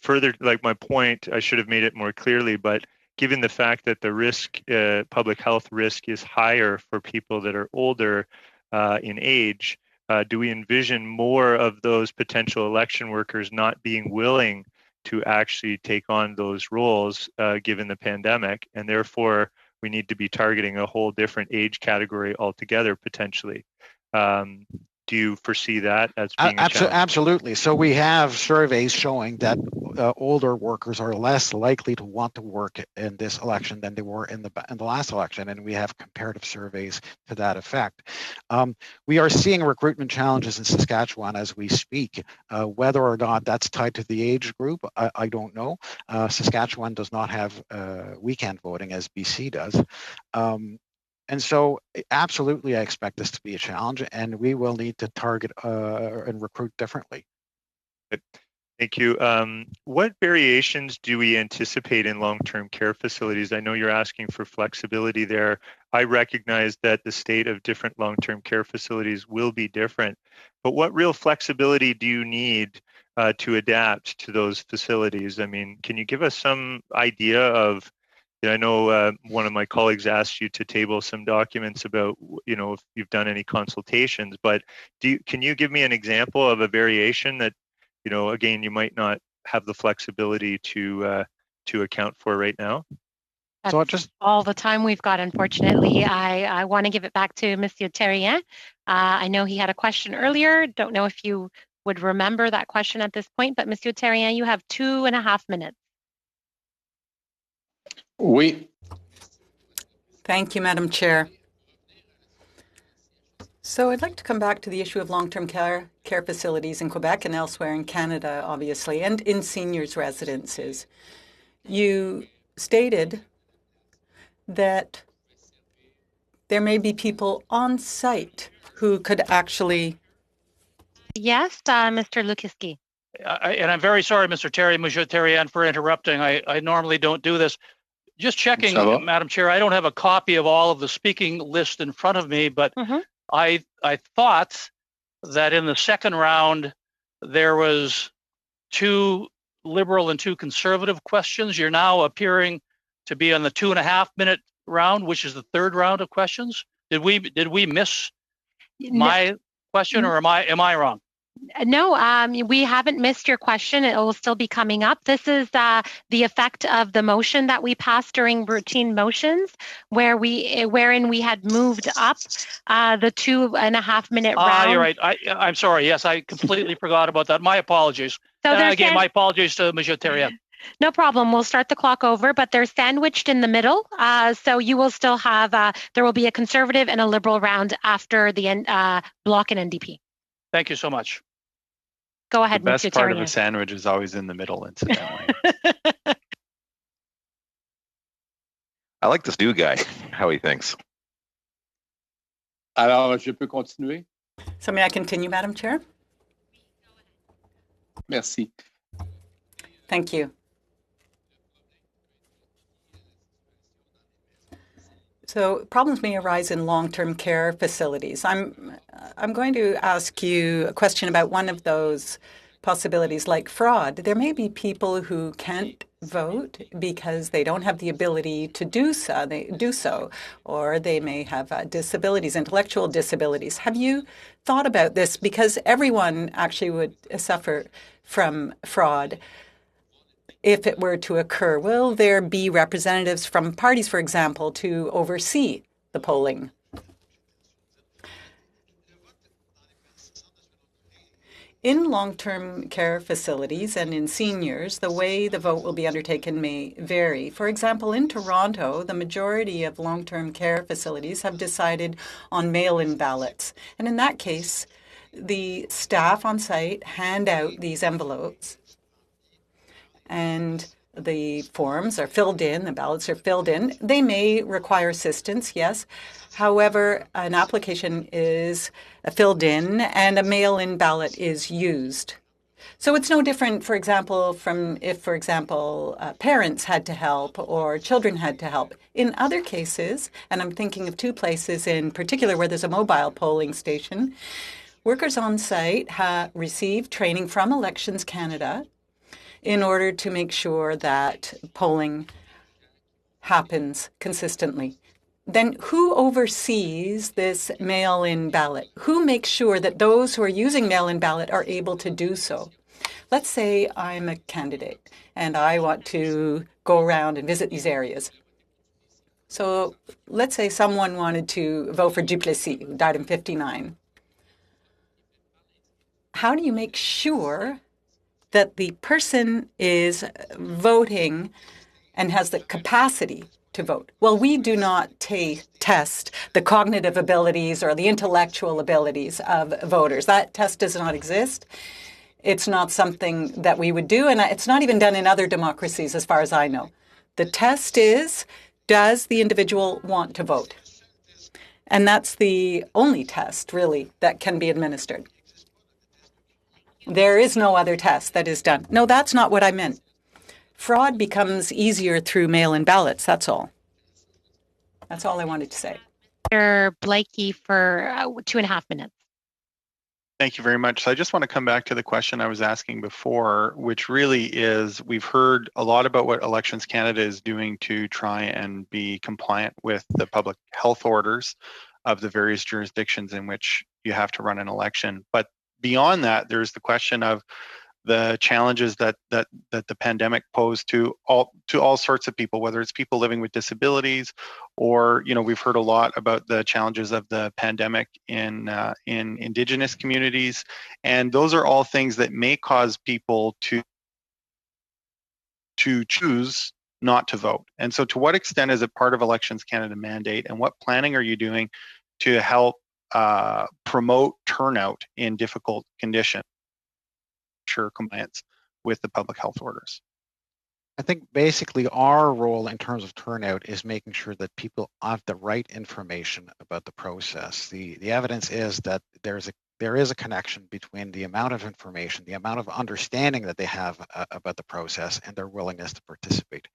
further, like, my point, I should have made it more clearly, but given the fact that the risk, public health risk, is higher for people that are older in age, do we envision more of those potential election workers not being willing to actually take on those roles given the pandemic, and therefore we need to be targeting a whole different age category altogether potentially? Do you foresee that as being a challenge? Absolutely. So we have surveys showing that older workers are less likely to want to work in this election than they were in the last election, and we have comparative surveys to that effect. We are seeing recruitment challenges in Saskatchewan as we speak. Whether or not that's tied to the age group, I don't know. Saskatchewan does not have weekend voting as BC does. And so absolutely, I expect this to be a challenge, and we will need to target and recruit differently. Thank you. What variations do we anticipate in long-term care facilities? I know you're asking for flexibility there. I recognize that the state of different long-term care facilities will be different, but what real flexibility do you need to adapt to those facilities? I mean, can you give us some idea of, I know one of my colleagues asked you to table some documents about, you know, if you've done any consultations, but can you give me an example of a variation that, you know, again, you might not have the flexibility to account for right now? That's so just all the time we've got, unfortunately. I want to give it back to Monsieur Terrien. I know he had a question earlier. Don't know if you would remember that question at this point, but Monsieur Terrien, you have 2.5 minutes. Oui. Thank you, Madam Chair. So I'd like to come back to the issue of long-term care facilities in Quebec and elsewhere in Canada, obviously, and in seniors' residences. You stated that there may be people on site who could actually... Yes, Mr. Lukiski. And I'm very sorry, Mr. Terrien, for interrupting. I normally don't do this. Just checking, Madam Chair, I don't have a copy of all of the speaking list in front of me, but I thought that in the second round, there was 2 Liberal and 2 Conservative questions. You're now appearing to be on the 2.5-minute round, which is the third round of questions. Did we miss my question, or am I wrong? No, we haven't missed your question. It will still be coming up. This is the effect of the motion that we passed during routine motions, wherein we had moved up the 2.5-minute round. You're right. I'm sorry. Yes, I completely forgot about that. My apologies. So again, my apologies to Monsieur Terrien. No problem. We'll start the clock over, but they're sandwiched in the middle. So you will still have, there will be a Conservative and a Liberal round after the Bloc and NDP. Thank you so much. Go ahead, The best Mr. part Terrien. of a sandwich is always in the middle, incidentally. I like this new guy, how he thinks. Alors, je peux continuer? So may I continue, Madam Chair? Merci. Thank you. So problems may arise in long-term care facilities. I'm going to ask you a question about one of those possibilities, like fraud. There may be people who can't vote because they don't have the ability to do so, or they may have disabilities, intellectual disabilities. Have you thought about this? Because everyone actually would suffer from fraud if it were to occur. Will there be representatives from parties, for example, to oversee the polling? In long-term care facilities and in seniors, the way the vote will be undertaken may vary. For example, in Toronto, the majority of long-term care facilities have decided on mail-in ballots. And in that case, the staff on site hand out these envelopes, and the forms are filled in, the ballots are filled in. They may require assistance, yes. However, an application is filled in and a mail-in ballot is used. So it's no different, for example, from if, for example, parents had to help or children had to help. In other cases, and I'm thinking of two places in particular where there's a mobile polling station, workers on site receive training from Elections Canada in order to make sure that polling happens consistently. Then who oversees this mail-in ballot? Who makes sure that those who are using mail-in ballot are able to do so? Let's say I'm a candidate and I want to go around and visit these areas. So let's say someone wanted to vote for Duplessis, who died in 1959. How do you make sure that the person is voting and has the capacity to vote? Well, we do not test the cognitive abilities or the intellectual abilities of voters. That test does not exist. It's not something that we would do, and it's not even done in other democracies as far as I know. The test is, does the individual want to vote? And that's the only test, really, that can be administered. There is no other test that is done. No, that's not what I meant. Fraud becomes easier through mail-in ballots, that's all. That's all I wanted to say. Mr. Blakey for 2.5 minutes. Thank you very much. So I just want to come back to the question I was asking before, which really is, we've heard a lot about what Elections Canada is doing to try and be compliant with the public health orders of the various jurisdictions in which you have to run an election. But beyond that, there's the question of the challenges that the pandemic posed to all sorts of people, whether it's people living with disabilities, or we've heard a lot about the challenges of the pandemic in Indigenous communities, and those are all things that may cause people to choose not to vote. And so, to what extent is it part of Elections Canada mandate, and what planning are you doing to help promote turnout in difficult conditions, ensure compliance with the public health orders? I think basically our role in terms of turnout is making sure that people have the right information about the process. The evidence is that there is a connection between the amount of information, the amount of understanding that they have about the process, and their willingness to participate.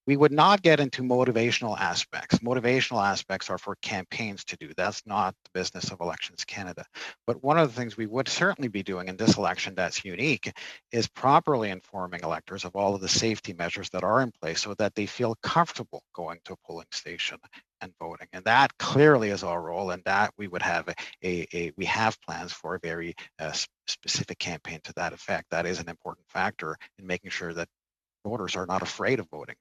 We would not get into motivational aspects. Motivational aspects are for campaigns to do. That's not the business of Elections Canada. But one of the things we would certainly be doing in this election that's unique is properly informing electors of all of the safety measures that are in place so that they feel comfortable going to a polling station and voting. And that clearly is our role, and that we would have we have plans for a very specific campaign to that effect. That is an important factor in making sure that voters are not afraid of voting.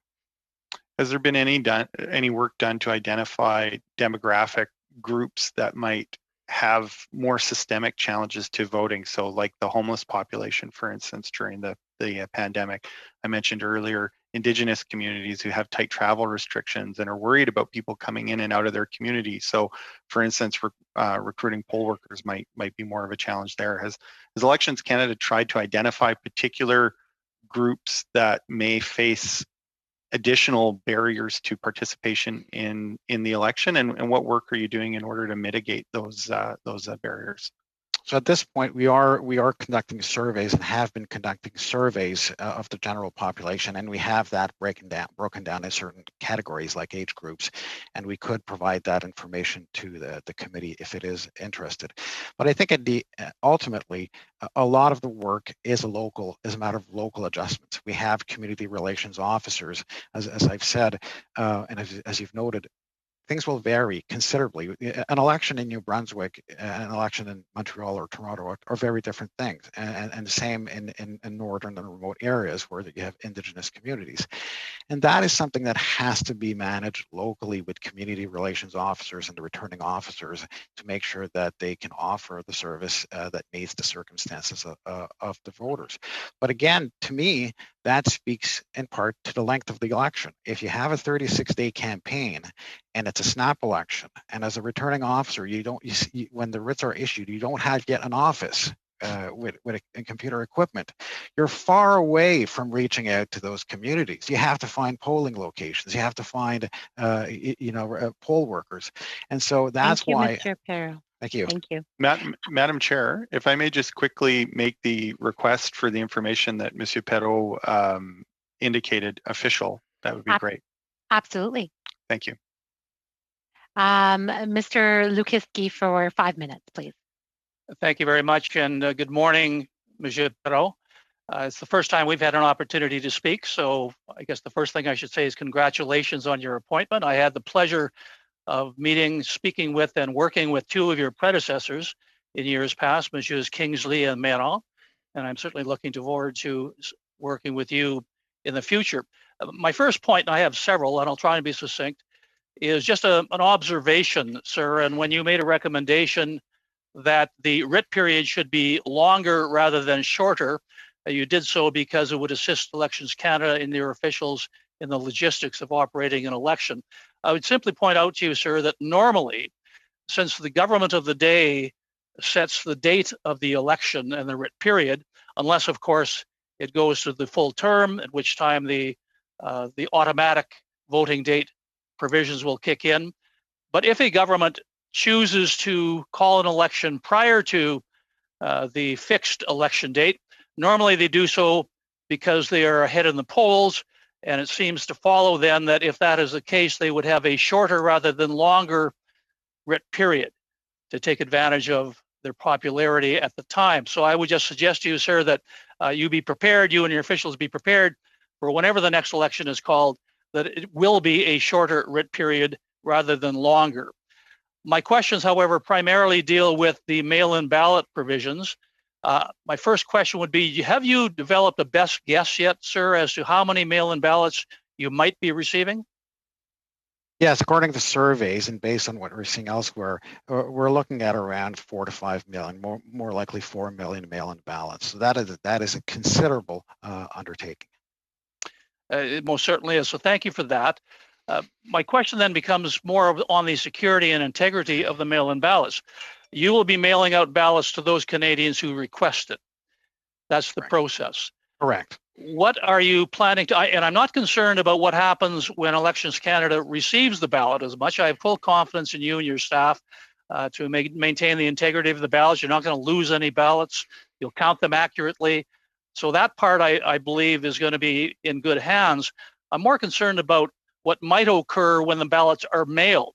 Has there been any work done to identify demographic groups that might have more systemic challenges to voting? So like the homeless population, for instance, during the pandemic. I mentioned earlier, Indigenous communities who have tight travel restrictions and are worried about people coming in and out of their community. So for instance, recruiting poll workers might be more of a challenge there. Has Elections Canada tried to identify particular groups that may face additional barriers to participation in the election, and what work are you doing in order to mitigate those barriers? So at this point, we are conducting surveys and have been conducting surveys of the general population, and we have that broken down in certain categories like age groups, and we could provide that information to the committee if it is interested. But I think ultimately, a lot of the work is a matter of local adjustments. We have community relations officers, as I've said, and as you've noted. Things will vary considerably. An election in New Brunswick, an election in Montreal or Toronto are very different things, and the same in northern and remote areas where you have Indigenous communities. And that is something that has to be managed locally with community relations officers and the returning officers to make sure that they can offer the service that meets the circumstances of the voters. But again, to me, that speaks in part to the length of the election. If you have a 36-day campaign and it's a snap election, and as a returning officer, when the writs are issued, you don't have yet an office with computer equipment. You're far away from reaching out to those communities. You have to find polling locations. You have to find, poll workers, and so that's why. Mr. Perreault. Thank you. Thank you. Madam Chair, if I may just quickly make the request for the information that Monsieur Perreault indicated official, that would be great. Absolutely. Thank you. Mr. Lukiski for 5 minutes, please. Thank you very much, and good morning, Monsieur Perreault. It's the first time we've had an opportunity to speak, so I guess the first thing I should say is congratulations on your appointment. I had the pleasure of speaking with, and working with two of your predecessors in years past, Messieurs Kingsley and Méran, and I'm certainly looking forward to working with you in the future. My first point, and I have several, and I'll try and be succinct, is just an observation, sir, and when you made a recommendation that the writ period should be longer rather than shorter, you did so because it would assist Elections Canada and their officials in the logistics of operating an election. I would simply point out to you, sir, that normally, since the government of the day sets the date of the election and the writ period, unless, of course, it goes to the full term, at which time the automatic voting date provisions will kick in. But if a government chooses to call an election prior to the fixed election date, normally they do so because they are ahead in the polls, and it seems to follow then that if that is the case, they would have a shorter rather than longer writ period to take advantage of their popularity at the time. So I would just suggest to you, sir, that you be prepared, you and your officials be prepared for whenever the next election is called, that it will be a shorter writ period rather than longer. My questions, however, primarily deal with the mail-in ballot provisions. My first question would be, have you developed a best guess yet, sir, as to how many mail-in ballots you might be receiving? Yes, according to surveys and based on what we're seeing elsewhere, we're looking at around 4 to 5 million, more likely 4 million mail-in ballots. So that is a considerable undertaking. It most certainly is. So thank you for that. My question then becomes more on the security and integrity of the mail-in ballots. You will be mailing out ballots to those Canadians who request it. That's the process. Correct. What are you planning to, and I'm not concerned about what happens when Elections Canada receives the ballot as much. I have full confidence in you and your staff to maintain the integrity of the ballots. You're not going to lose any ballots. You'll count them accurately. So that part, I believe, is going to be in good hands. I'm more concerned about what might occur when the ballots are mailed.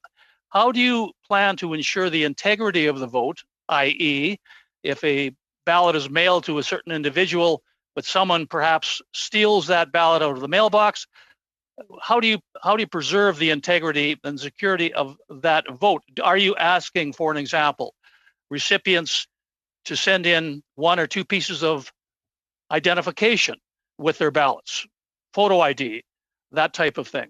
How do you plan to ensure the integrity of the vote, i.e., if a ballot is mailed to a certain individual, but someone perhaps steals that ballot out of the mailbox, how do you preserve the integrity and security of that vote? Are you asking, for an example, recipients to send in 1 or 2 pieces of identification with their ballots, photo ID, that type of thing?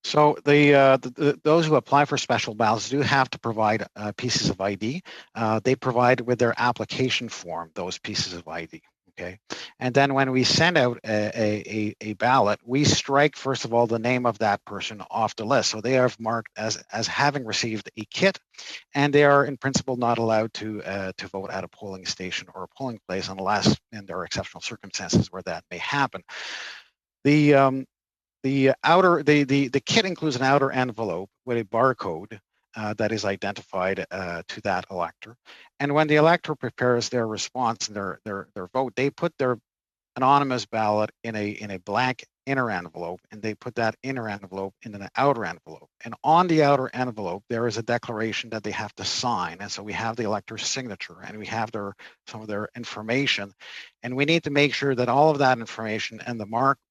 So those who apply for special ballots do have to provide pieces of ID. They provide with their application form those pieces of ID. Okay, and then when we send out a ballot, we strike first of all the name of that person off the list. So they are marked as having received a kit, and they are in principle not allowed to vote at a polling station or a polling place unless there are exceptional circumstances where that may happen. The kit includes an outer envelope with a barcode that is identified to that elector. And when the elector prepares their response and their vote, they put their anonymous ballot in a blank inner envelope, and they put that inner envelope in an outer envelope. And on the outer envelope, there is a declaration that they have to sign. And so we have the elector's signature, and we have some of their information. And we need to make sure that all of that information and the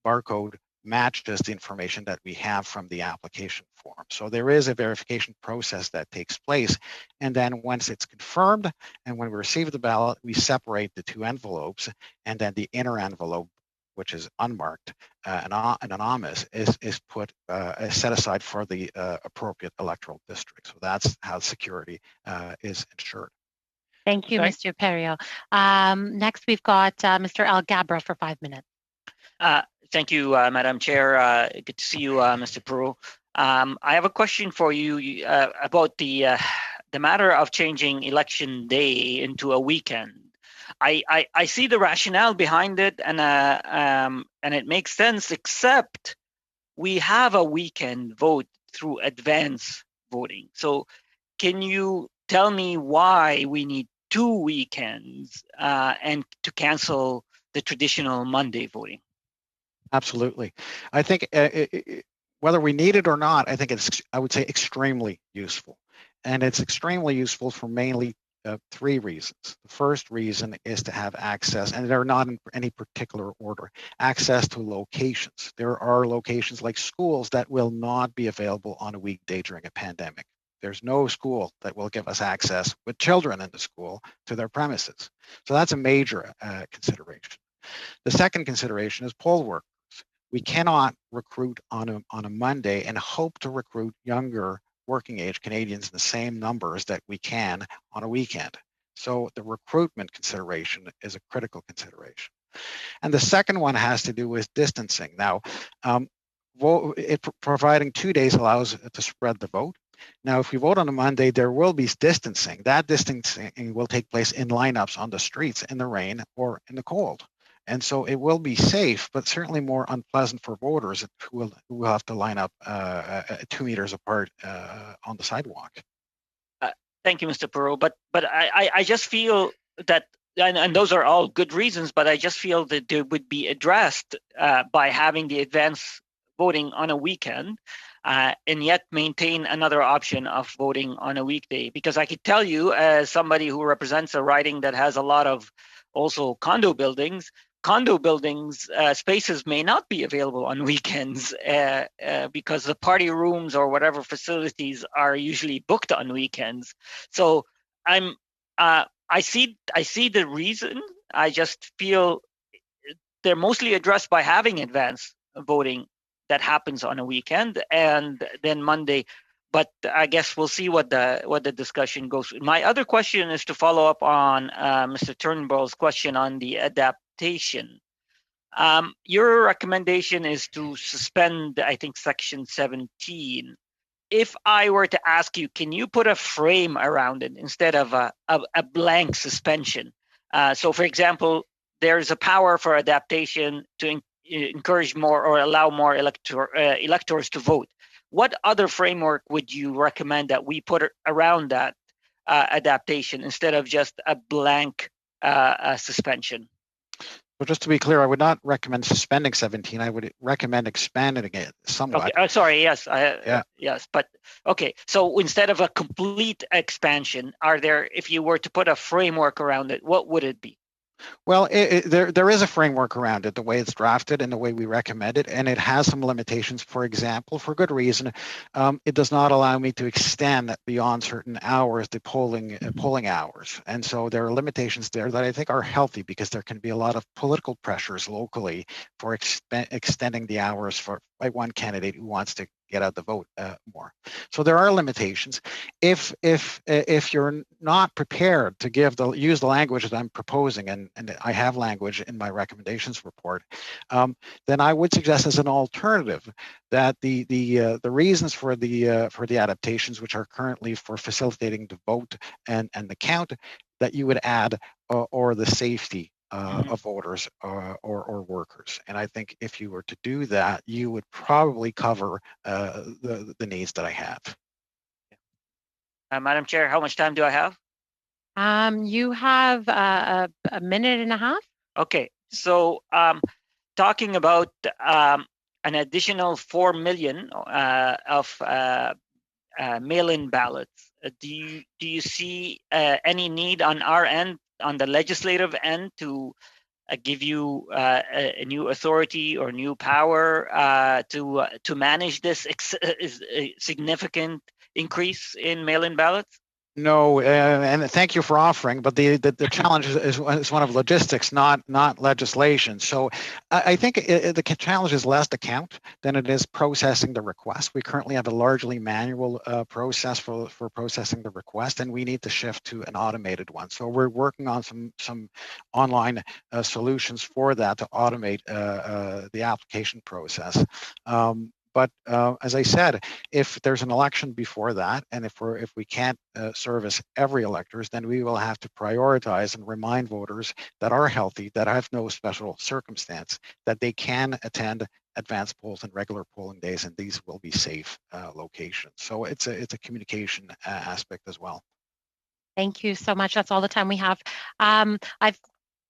barcode matches the information that we have from the application form. So there is a verification process that takes place. And then once it's confirmed, and when we receive the ballot, we separate the two envelopes, and then the inner envelope, which is unmarked and anonymous, is set aside for the appropriate electoral district. So that's how security is ensured. Thank you, Mr. Perio. Next, we've got Mr. Algabra for 5 minutes. Thank you, Madam Chair. Good to see you, Mr. Peru. I have a question for you about the matter of changing election day into a weekend. I see the rationale behind it, and it makes sense, except we have a weekend vote through advance voting. So can you tell me why we need 2 weekends and to cancel the traditional Monday voting? Absolutely. I think whether we need it or not, I think it's, I would say, extremely useful. And it's extremely useful for mainly 3 reasons. The first reason is to have access, and they're not in any particular order, access to locations. There are locations like schools that will not be available on a weekday during a pandemic. There's no school that will give us access with children in the school to their premises. So that's a major consideration. The second consideration is poll workers. We cannot recruit on a Monday and hope to recruit younger working age Canadians in the same numbers that we can on a weekend. So the recruitment consideration is a critical consideration. And the second one has to do with distancing. Now, providing 2 days allows to spread the vote. Now, if we vote on a Monday, there will be distancing. That distancing will take place in lineups on the streets in the rain or in the cold. And so it will be safe, but certainly more unpleasant for voters who will have to line up 2 meters apart on the sidewalk. Thank you, Mr. Peru. But I just feel that, and those are all good reasons, but I just feel that they would be addressed by having the advance voting on a weekend, and yet maintain another option of voting on a weekday. Because I could tell you, as somebody who represents a riding that has a lot of also condo buildings, spaces may not be available on weekends because the party rooms or whatever facilities are usually booked on weekends. So I see the reason. I just feel they're mostly addressed by having advance voting that happens on a weekend and then Monday. But I guess we'll see what the discussion goes. My other question is to follow up on Mr. Turnbull's question on the adaptation. Your recommendation is to suspend, I think, Section 17. If I were to ask you, can you put a frame around it instead of a blank suspension? So, for example, there's a power for adaptation to encourage more or allow more electors to vote. What other framework would you recommend that we put around that adaptation instead of just a blank suspension? So just to be clear, I would not recommend suspending 17. I would recommend expanding it somewhat. Okay. Sorry. Yes. Yes. But okay. So instead of a complete expansion, if you were to put a framework around it, what would it be? Well, there is a framework around it, the way it's drafted and the way we recommend it, and it has some limitations. For example, for good reason, it does not allow me to extend beyond certain hours the polling hours, and so there are limitations there that I think are healthy because there can be a lot of political pressures locally for extending the hours by one candidate who wants to get out the vote more. So there are limitations. If you're not prepared to use the language that I'm proposing, and I have language in my recommendations report, then I would suggest as an alternative that the reasons for the adaptations, which are currently for facilitating the vote and the count, that you would add or the safety of voters or workers. And I think if you were to do that, you would probably cover the needs that I have. Madam Chair, how much time do I have? You have a minute and a half. Okay, so talking about an additional 4 million of mail-in ballots. Do you see any need on our end, on the legislative end, to give you a new authority or new power to manage this significant increase in mail-in ballots? No, and thank you for offering, but the challenge is one of logistics, not legislation. So I think the challenge is less to count than it is processing the request. We currently have a largely manual process for processing the request, and we need to shift to an automated one. So we're working on some online solutions for that to automate the application process. But as I said, if there's an election before that, and if we can't service every electors, then we will have to prioritize and remind voters that are healthy, that have no special circumstance, that they can attend advanced polls and regular polling days, and these will be safe locations. So it's a communication aspect as well. Thank you so much. That's all the time we have. I've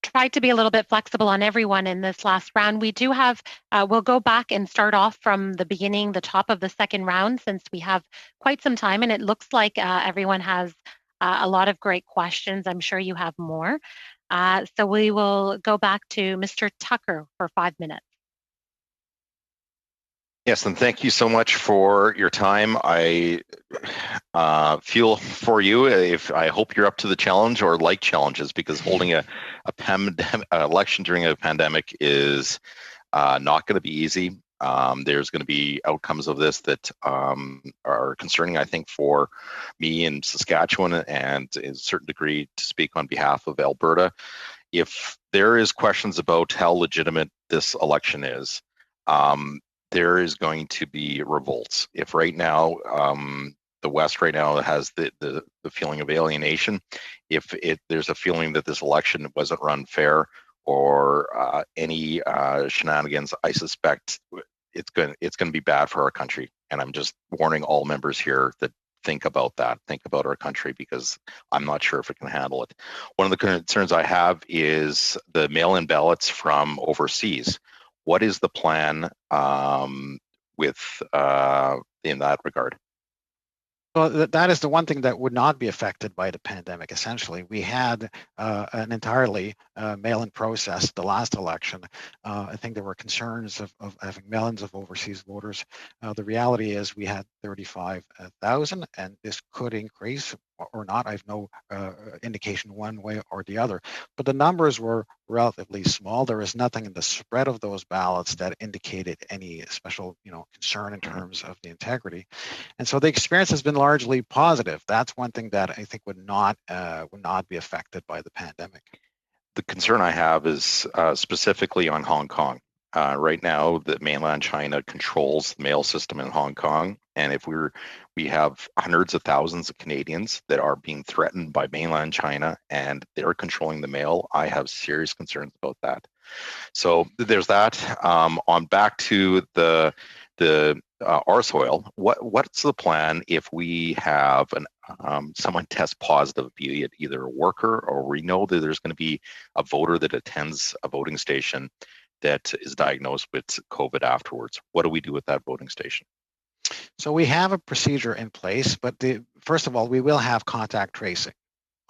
tried to be a little bit flexible on everyone in this last round. We do have, we'll go back and start off from the beginning, the top of the second round, since we have quite some time, and it looks like everyone has a lot of great questions. I'm sure you have more. So we will go back to Mr. Tucker for 5 minutes. Yes, and thank you so much for your time. I feel for you. I hope you're up to the challenge or like challenges, because holding a election during a pandemic is not going to be easy. There's going to be outcomes of this that are concerning, I think, for me in Saskatchewan, and in a certain degree to speak on behalf of Alberta. If there is questions about how legitimate this election is, there is going to be revolts. If right now, the West right now has the feeling of alienation, if there's a feeling that this election wasn't run fair or any shenanigans, I suspect it's going to be bad for our country. And I'm just warning all members here that think about that, think about our country, because I'm not sure if it can handle it. One of the concerns I have is the mail-in ballots from overseas. What is the plan with in that regard? Well, that is the one thing that would not be affected by the pandemic. Essentially, we had an entirely mail-in process the last election. I think there were concerns of having millions of overseas voters. The reality is we had 35,000, and this could increase or not. I have no indication one way or the other. But the numbers were relatively small. There is nothing in the spread of those ballots that indicated any special, concern in terms of the integrity. And so the experience has been largely positive. That's one thing that I think would not be affected by the pandemic. The concern I have is specifically on Hong Kong. Right now, the mainland China controls the mail system in Hong Kong, and if we have hundreds of thousands of Canadians that are being threatened by mainland China, and they're controlling the mail, I have serious concerns about that. So there's that. On back to the our soil. What's the plan if we have someone test positive, be it either a worker or we know that there's going to be a voter that attends a voting station that is diagnosed with COVID afterwards? What do we do with that voting station? So we have a procedure in place, but first of all, we will have contact tracing.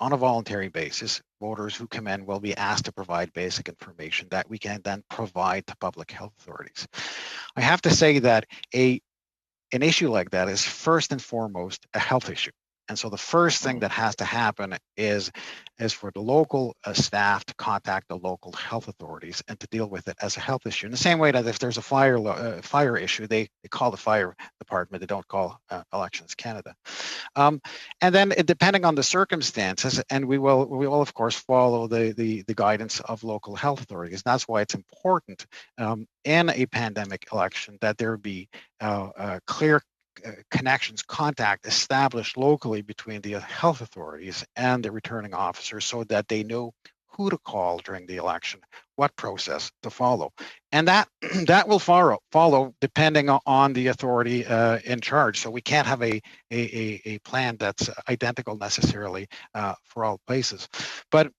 On a voluntary basis, voters who come in will be asked to provide basic information that we can then provide to public health authorities. I have to say that an issue like that is first and foremost a health issue. And so the first thing that has to happen is for the local staff to contact the local health authorities and to deal with it as a health issue. In the same way that if there's a fire issue, they call the fire department, they don't call Elections Canada. And then depending on the circumstances, and we will of course follow the guidance of local health authorities. That's why it's important in a pandemic election that there be clear connections, contact established locally between the health authorities and the returning officers so that they know who to call during the election what process to follow, and that that will follow depending on the authority in charge. So we can't have a plan that's identical necessarily for all places. But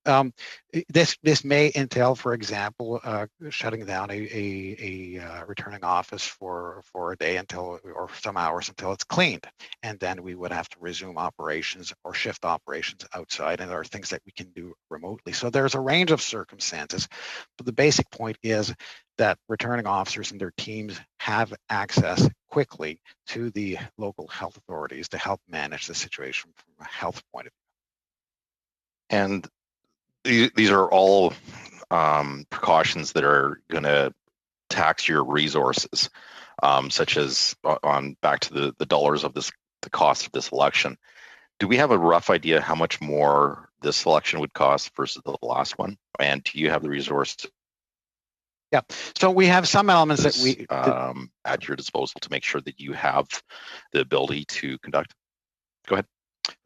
this may entail, for example, shutting down a returning office for a day until, or some hours until it's cleaned, and then we would have to resume operations or shift operations outside, and there are things that we can do remotely. So there's a range of circumstances, but the basic point is that returning officers and their teams have access quickly to the local health authorities to help manage the situation from a health point of view. And these are all precautions that are going to tax your resources, such as on back to the dollars of the cost of this election. Do we have a rough idea how much more this election would cost versus the last one? And do you have the resources? Yeah, so we have some elements that we at your disposal to make sure that you have the ability to conduct. Go ahead.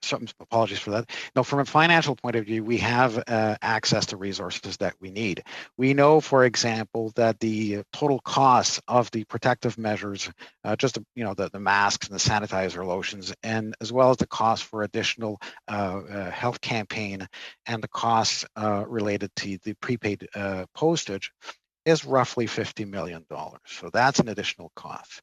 So apologies for that. No, from a financial point of view, we have access to resources that we need. We know, for example, that the total cost of the protective measures, just the masks and the sanitizer lotions, and as well as the cost for additional health campaign and the costs related to the prepaid postage, is roughly $50 million. So that's an additional cost.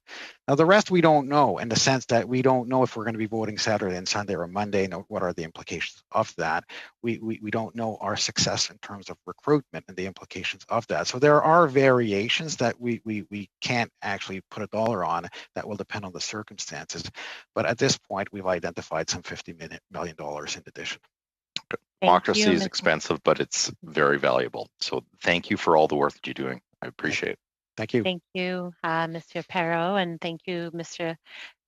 Now, the rest we don't know, in the sense that we don't know if we're going to be voting Saturday and Sunday or Monday. What are the implications of that? We don't know our success in terms of recruitment and the implications of that. So there are variations that we can't actually put a dollar on, that will depend on the circumstances. But at this point, we've identified some $50 million in addition. Democracy is expensive, but it's very valuable. So thank you for all the work that you're doing. I appreciate it. Thank you. Thank you, Mr. Perot, and thank you, Mr.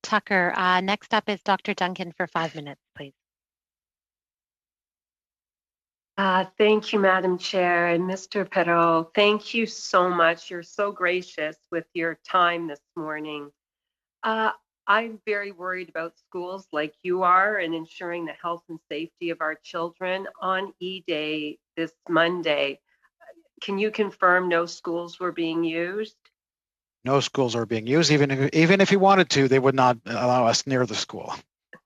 Tucker. Next up is Dr. Duncan for 5 minutes, please. Thank you, Madam Chair, and Mr. Perot. Thank you so much. You're so gracious with your time this morning. I'm very worried about schools like you are and ensuring the health and safety of our children on E-Day this Monday. Can you confirm no schools were being used? No schools are being used. Even if you wanted to, they would not allow us near the school.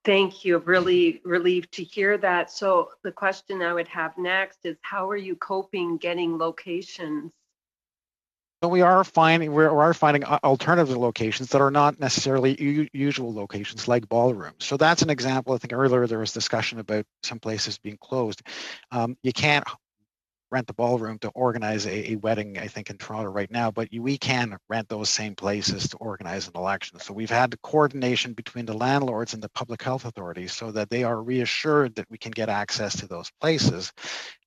Thank you. Really relieved to hear that. So the question I would have next is, how are you coping getting locations? So we are finding alternative locations that are not necessarily usual locations, like ballrooms. So that's an example. I think earlier there was discussion about some places being closed. You can't rent the ballroom to organize a wedding, I think, in Toronto right now, but we can rent those same places to organize an election. So we've had the coordination between the landlords and the public health authorities so that they are reassured that we can get access to those places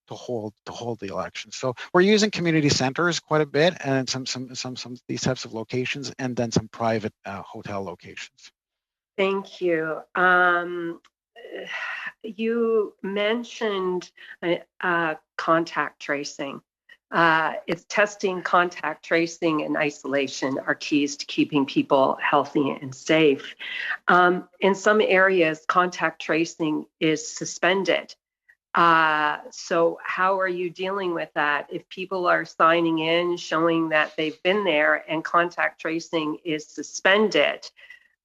to hold the election. So we're using community centers quite a bit, and some these types of locations, and then some private hotel locations. Thank you. You mentioned contact tracing. It's testing, contact tracing, and isolation are keys to keeping people healthy and safe. In some areas, contact tracing is suspended. So how are you dealing with that? If people are signing in, showing that they've been there, and contact tracing is suspended,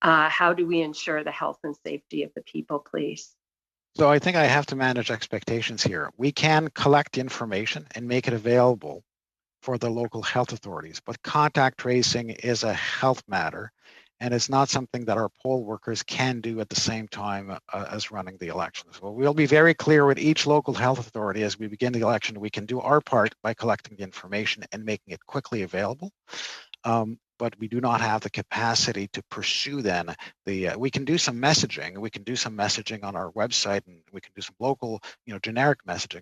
how do we ensure the health and safety of the people, please? So I think I have to manage expectations here. We can collect information and make it available for the local health authorities, but contact tracing is a health matter, and it's not something that our poll workers can do at the same time as running the elections. Well, we'll be very clear with each local health authority as we begin the election. We can do our part by collecting the information and making it quickly available. But we do not have the capacity to pursue then we can do some messaging. We can do some messaging on our website, and we can do some local, generic messaging,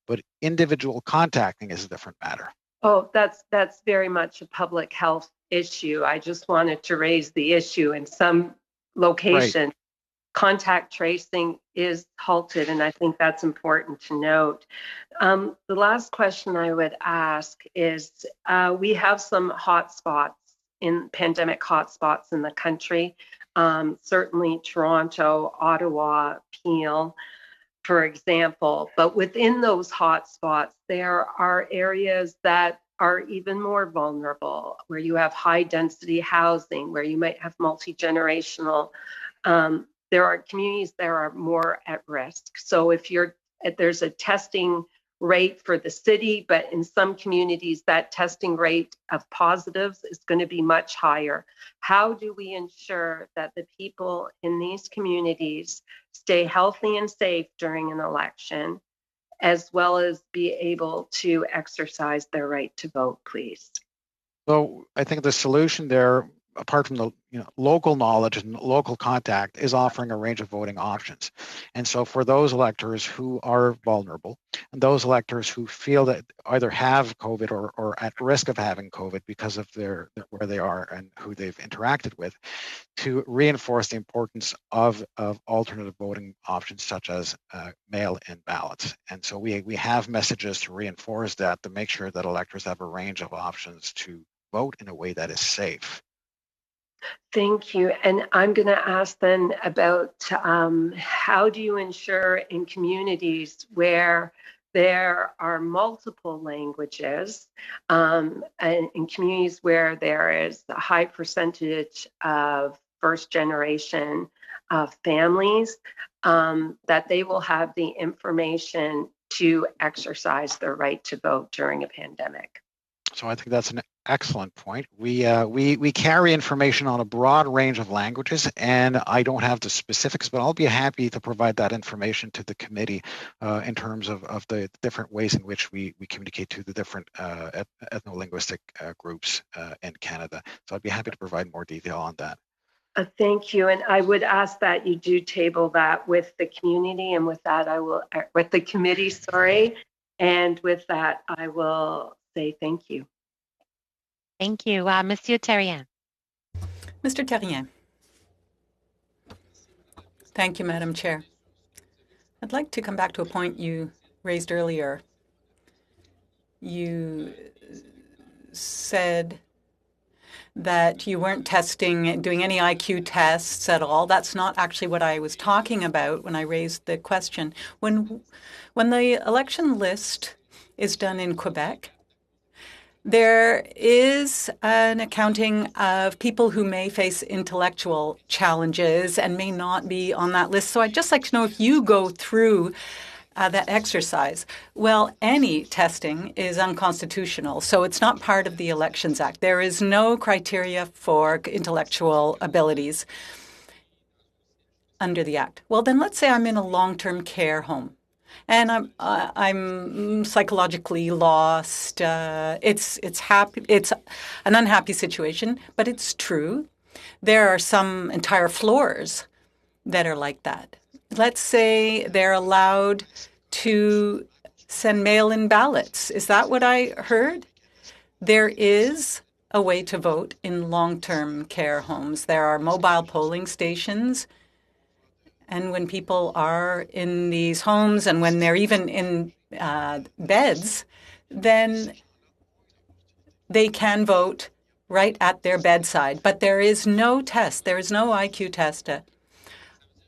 but individual contacting is a different matter. Oh, that's very much a public health issue. I just wanted to raise the issue. In some locations, right, contact tracing is halted, and I think that's important to note. The last question I would ask is, we have some hotspots, pandemic hotspots in the country, certainly Toronto, Ottawa, Peel. for example. But within those hotspots, there are areas that are even more vulnerable, where you have high density housing, where you might have multi-generational. There are communities that are more at risk. So if there's a testing rate for the city, but in some communities that testing rate of positives is going to be much higher. How do we ensure that the people in these communities stay healthy and safe during an election, as well as be able to exercise their right to vote, please? So I think the solution there, apart from the local knowledge and local contact, is offering a range of voting options. And so for those electors who are vulnerable and those electors who feel that either have COVID or at risk of having COVID because of where they are and who they've interacted with, to reinforce the importance of alternative voting options such as mail-in ballots. And so we have messages to reinforce that, to make sure that electors have a range of options to vote in a way that is safe. Thank you. And I'm going to ask then about how do you ensure in communities where there are multiple languages, and in communities where there is a high percentage of first generation families, that they will have the information to exercise their right to vote during a pandemic? So I think that's an excellent point. We carry information on a broad range of languages, and I don't have the specifics, but I'll be happy to provide that information to the committee in terms of the different ways in which we communicate to the different ethno-linguistic groups in Canada. So I'd be happy to provide more detail on that. Thank you. And I would ask that you do table that with the community, and with that I will, with the committee, sorry. And with that, I will say thank you. Thank you. Monsieur Terrien. Mr. Terrien. Thank you, Madam Chair. I'd like to come back to a point you raised earlier. You said that you weren't doing any IQ tests at all. That's not actually what I was talking about when I raised the question. When the election list is done in Quebec, there is an accounting of people who may face intellectual challenges and may not be on that list. So I'd just like to know if you go through that exercise. Well, any testing is unconstitutional, so it's not part of the Elections Act. There is no criteria for intellectual abilities under the Act. Well, then let's say I'm in a long-term care home, and I'm psychologically lost. It's an unhappy situation, but it's true. There are some entire floors that are like that. Let's say they're allowed to send mail-in ballots. Is that what I heard? There is a way to vote in long-term care homes. There are mobile polling stations. And when people are in these homes and when they're even in beds, then they can vote right at their bedside. But there is no test. There is no IQ test.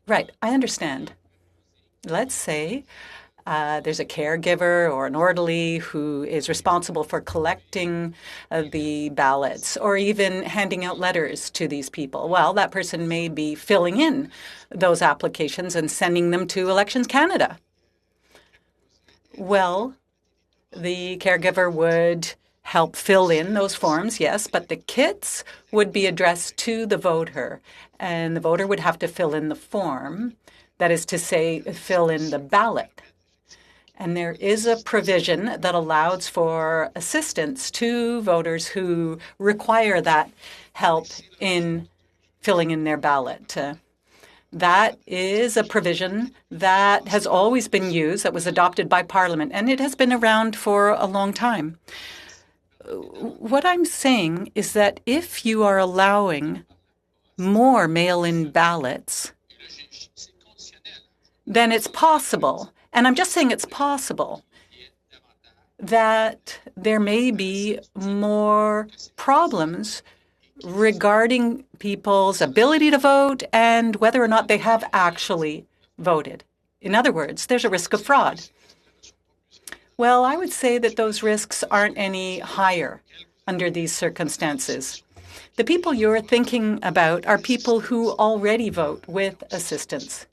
Right, I understand. Let's say there's a caregiver or an orderly who is responsible for collecting the ballots or even handing out letters to these people. Well, that person may be filling in those applications and sending them to Elections Canada. Well, the caregiver would help fill in those forms, yes, but the kits would be addressed to the voter, and the voter would have to fill in the form, that is to say, fill in the ballot. And there is a provision that allows for assistance to voters who require that help in filling in their ballot. That is a provision that has always been used, that was adopted by Parliament, and it has been around for a long time. What I'm saying is that if you are allowing more mail-in ballots, then it's possible, and I'm just saying it's possible, that there may be more problems regarding people's ability to vote and whether or not they have actually voted. In other words, there's a risk of fraud. Well, I would say that those risks aren't any higher under these circumstances. The people you're thinking about are people who already vote with assistance.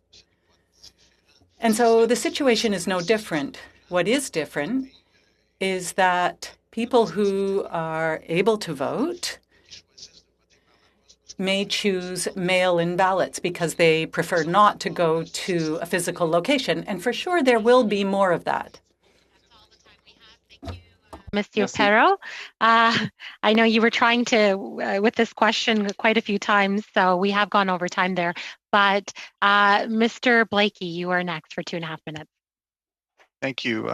And so the situation is no different. What is different is that people who are able to vote may choose mail-in ballots because they prefer not to go to a physical location. And for sure, there will be more of that. Monsieur Perrault, I know you were trying to, with this question quite a few times, so we have gone over time there. But Mr. Blakey, you are next for 2.5 minutes. Thank you.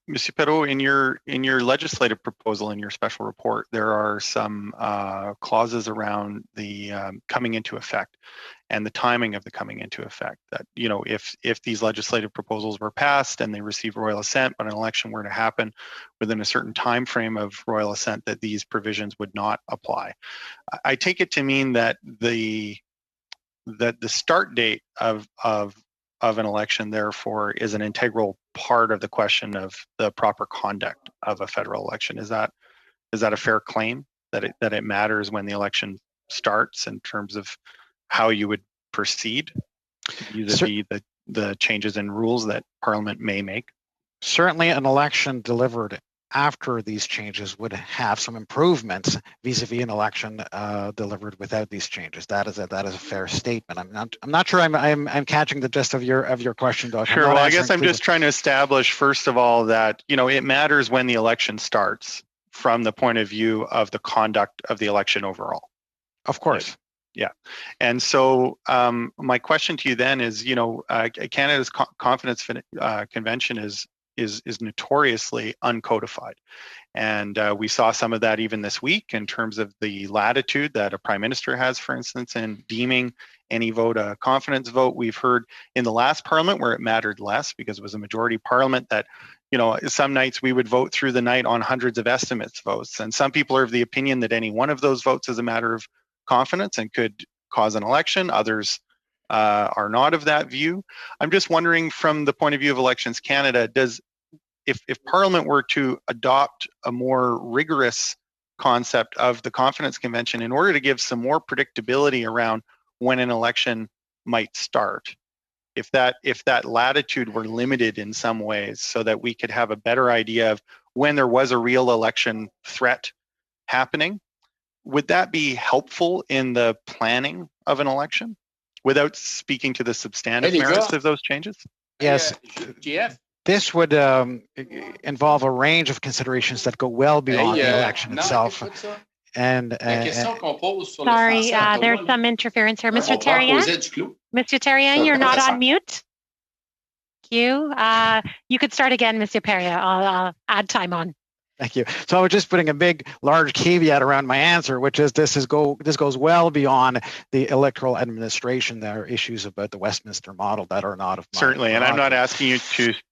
Monsieur Perrault, in your legislative proposal, in your special report, there are some clauses around the coming into effect and the timing of the coming into effect. That, you know, if these legislative proposals were passed and they received royal assent, but an election were to happen within a certain time frame of royal assent, that these provisions would not apply. I take it to mean that the start date of an election, therefore, is an integral part of the question of the proper conduct of a federal election. Is that a fair claim, that it matters when the election starts in terms of how you would proceed vis-a-vis the changes in rules that Parliament may make? Certainly, an election delivered after these changes would have some improvements vis-a-vis an election delivered without these changes. That is a fair statement. I'm not sure I'm catching the gist of your question, Doug. Sure. Well, I guess I'm just trying to establish, first of all, that, you know, it matters when the election starts from the point of view of the conduct of the election overall. Of course. Yeah. And so my question to you then is, you know, Canada's Confidence Convention is notoriously uncodified. And we saw some of that even this week in terms of the latitude that a prime minister has, for instance, in deeming any vote a confidence vote. We've heard in the last parliament where it mattered less because it was a majority parliament that, you know, some nights we would vote through the night on hundreds of estimates votes. And some people are of the opinion that any one of those votes is a matter of confidence and could cause an election. Others are not of that view. I'm just wondering, from the point of view of Elections Canada, if Parliament were to adopt a more rigorous concept of the Confidence Convention in order to give some more predictability around when an election might start, if that latitude were limited in some ways so that we could have a better idea of when there was a real election threat happening, would that be helpful in the planning of an election without speaking to the substantive merits of those changes? Yes. This would involve a range of considerations that go well beyond the election itself. And sorry, there's some interference here. Mr. Thériault? Mr. Thériault, you're not on mute. Thank you. You could start again, Mr. Perrier. I'll add time on. Thank you. So I was just putting a large caveat around my answer, which is this goes well beyond the electoral administration. There are issues about the Westminster model that are not of certainly, and I'm not asking you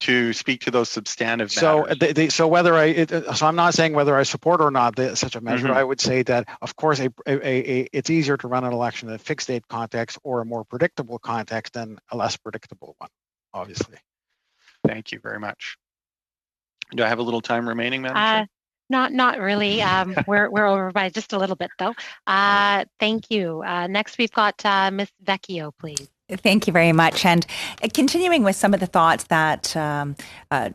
to speak to those substantive matters. So I'm not saying whether I support or not such a measure. I would say that, of course, it's easier to run an election in a fixed date context or a more predictable context than a less predictable one, obviously. Thank you very much. Do I have a little time remaining, Madam Chair? Not really. We're over by just a little bit, though. Thank you. Next, we've got Ms. Vecchio, please. Thank you very much. And continuing with some of the thoughts that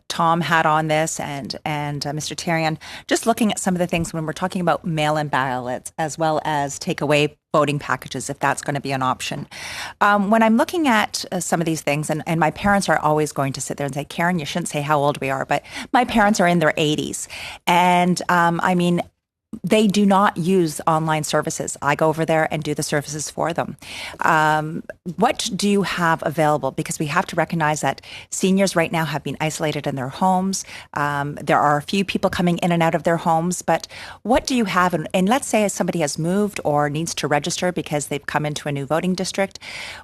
Tom had on this and Mr. Thériault, just looking at some of the things when we're talking about mail-in ballots as well as takeaway voting packages, if that's going to be an option. When I'm looking at some of these things, and my parents are always going to sit there and say, Karen, you shouldn't say how old we are, but my parents are in their 80s. And I mean, they do not use online services. I go over there and do the services for them. What do you have available? Because we have to recognize that seniors right now have been isolated in their homes. There are a few people coming in and out of their homes, but what do you have? And let's say somebody has moved or needs to register because they've come into a new voting district.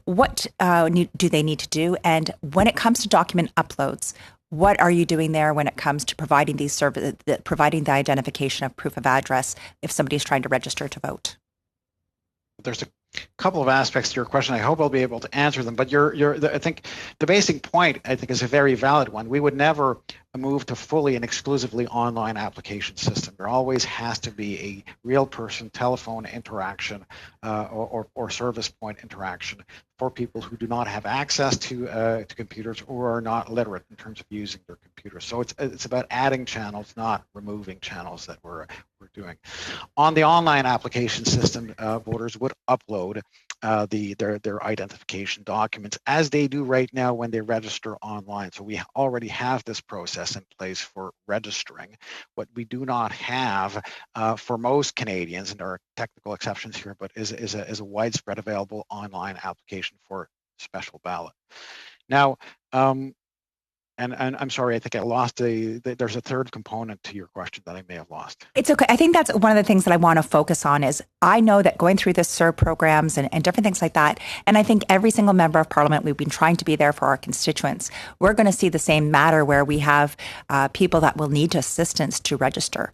What do they need to do? And when it comes to document uploads, what are you doing there when it comes to providing these providing the identification of proof of address if somebody's trying to register to vote? couple of aspects to your question. I hope I'll be able to answer them. But I think the basic point, I think, is a very valid one. We would never move to fully and exclusively online application system. There always has to be a real person telephone interaction or service point interaction for people who do not have access to computers or are not literate in terms of using their computers. So it's about adding channels, not removing channels that we're doing. On the online application system, voters would upload their identification documents as they do right now when they register online. So we already have this process in place for registering. What we do not have for most Canadians, and there are technical exceptions here, but is a widespread available online application for special ballot. Now, and I'm sorry, I think I lost there's a third component to your question that I may have lost. It's okay. I think that's one of the things that I want to focus on is I know that going through the CERB programs and different things like that, and I think every single member of Parliament, we've been trying to be there for our constituents. We're going to see the same matter where we have people that will need assistance to register.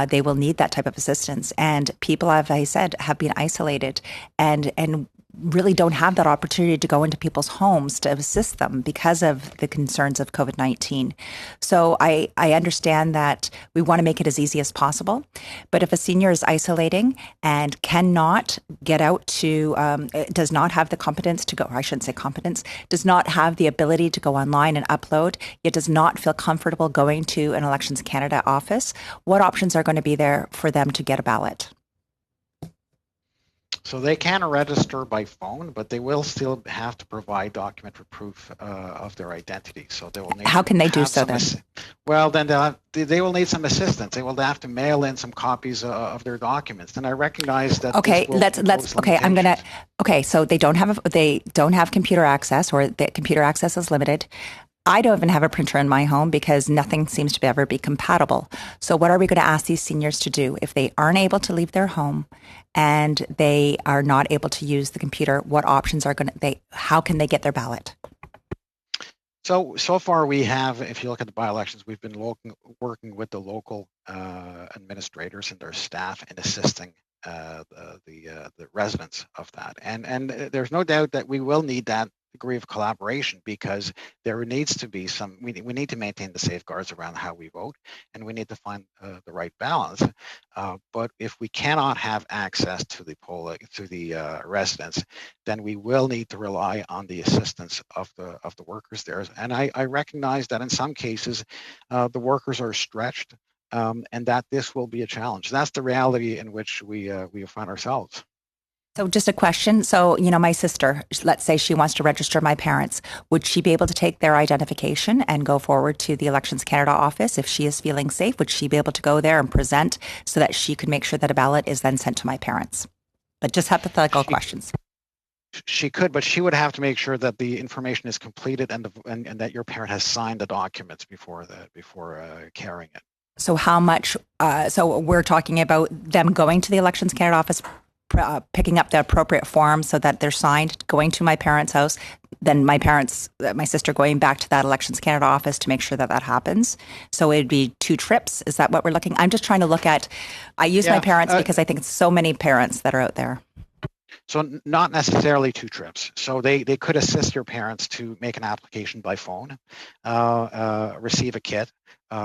They will need that type of assistance. And people, as I said, have been isolated and really don't have that opportunity to go into people's homes to assist them because of the concerns of COVID-19. So I understand that we want to make it as easy as possible. But if a senior is isolating and cannot get out to, does not have the competence to go, or I shouldn't say competence, does not have the ability to go online and upload, yet does not feel comfortable going to an Elections Canada office, what options are going to be there for them to get a ballot? So they can register by phone, but they will still have to provide documentary proof of their identity. So they will need. How can they do so then? Well, then they will need some assistance. They will have to mail in some copies of their documents. And I recognize that. Okay, let's. Okay, I'm gonna. Okay, so they don't have computer access, or the computer access is limited. I don't even have a printer in my home because nothing seems to ever be compatible. So what are we going to ask these seniors to do if they aren't able to leave their home and they are not able to use the computer? What options are how can they get their ballot? So far we have, if you look at the by-elections, we've been working with the local administrators and their staff in assisting the residents of that. And there's no doubt that we will need that degree of collaboration because there needs to be we need to maintain the safeguards around how we vote, and we need to find the right balance. But if we cannot have access to the residents, then we will need to rely on the assistance of the workers there. And I recognize that in some cases the workers are stretched, and that this will be a challenge. That's the reality in which we find ourselves. So just a question. So, my sister, let's say she wants to register my parents. Would she be able to take their identification and go forward to the Elections Canada office if she is feeling safe? Would she be able to go there and present so that she could make sure that a ballot is then sent to my parents? But just hypothetical questions. She could, but she would have to make sure that the information is completed and that your parent has signed the documents before carrying it. So how much? So we're talking about them going to the Elections Canada office, picking up the appropriate form so that they're signed, going to my parents' house, then my sister going back to that Elections Canada office to make sure that happens. So it'd be 2 trips. Is that what we're looking? I'm just trying to look at, I use my parents because I think it's so many parents that are out there. So not necessarily 2 trips. So they could assist your parents to make an application by phone, receive a kit,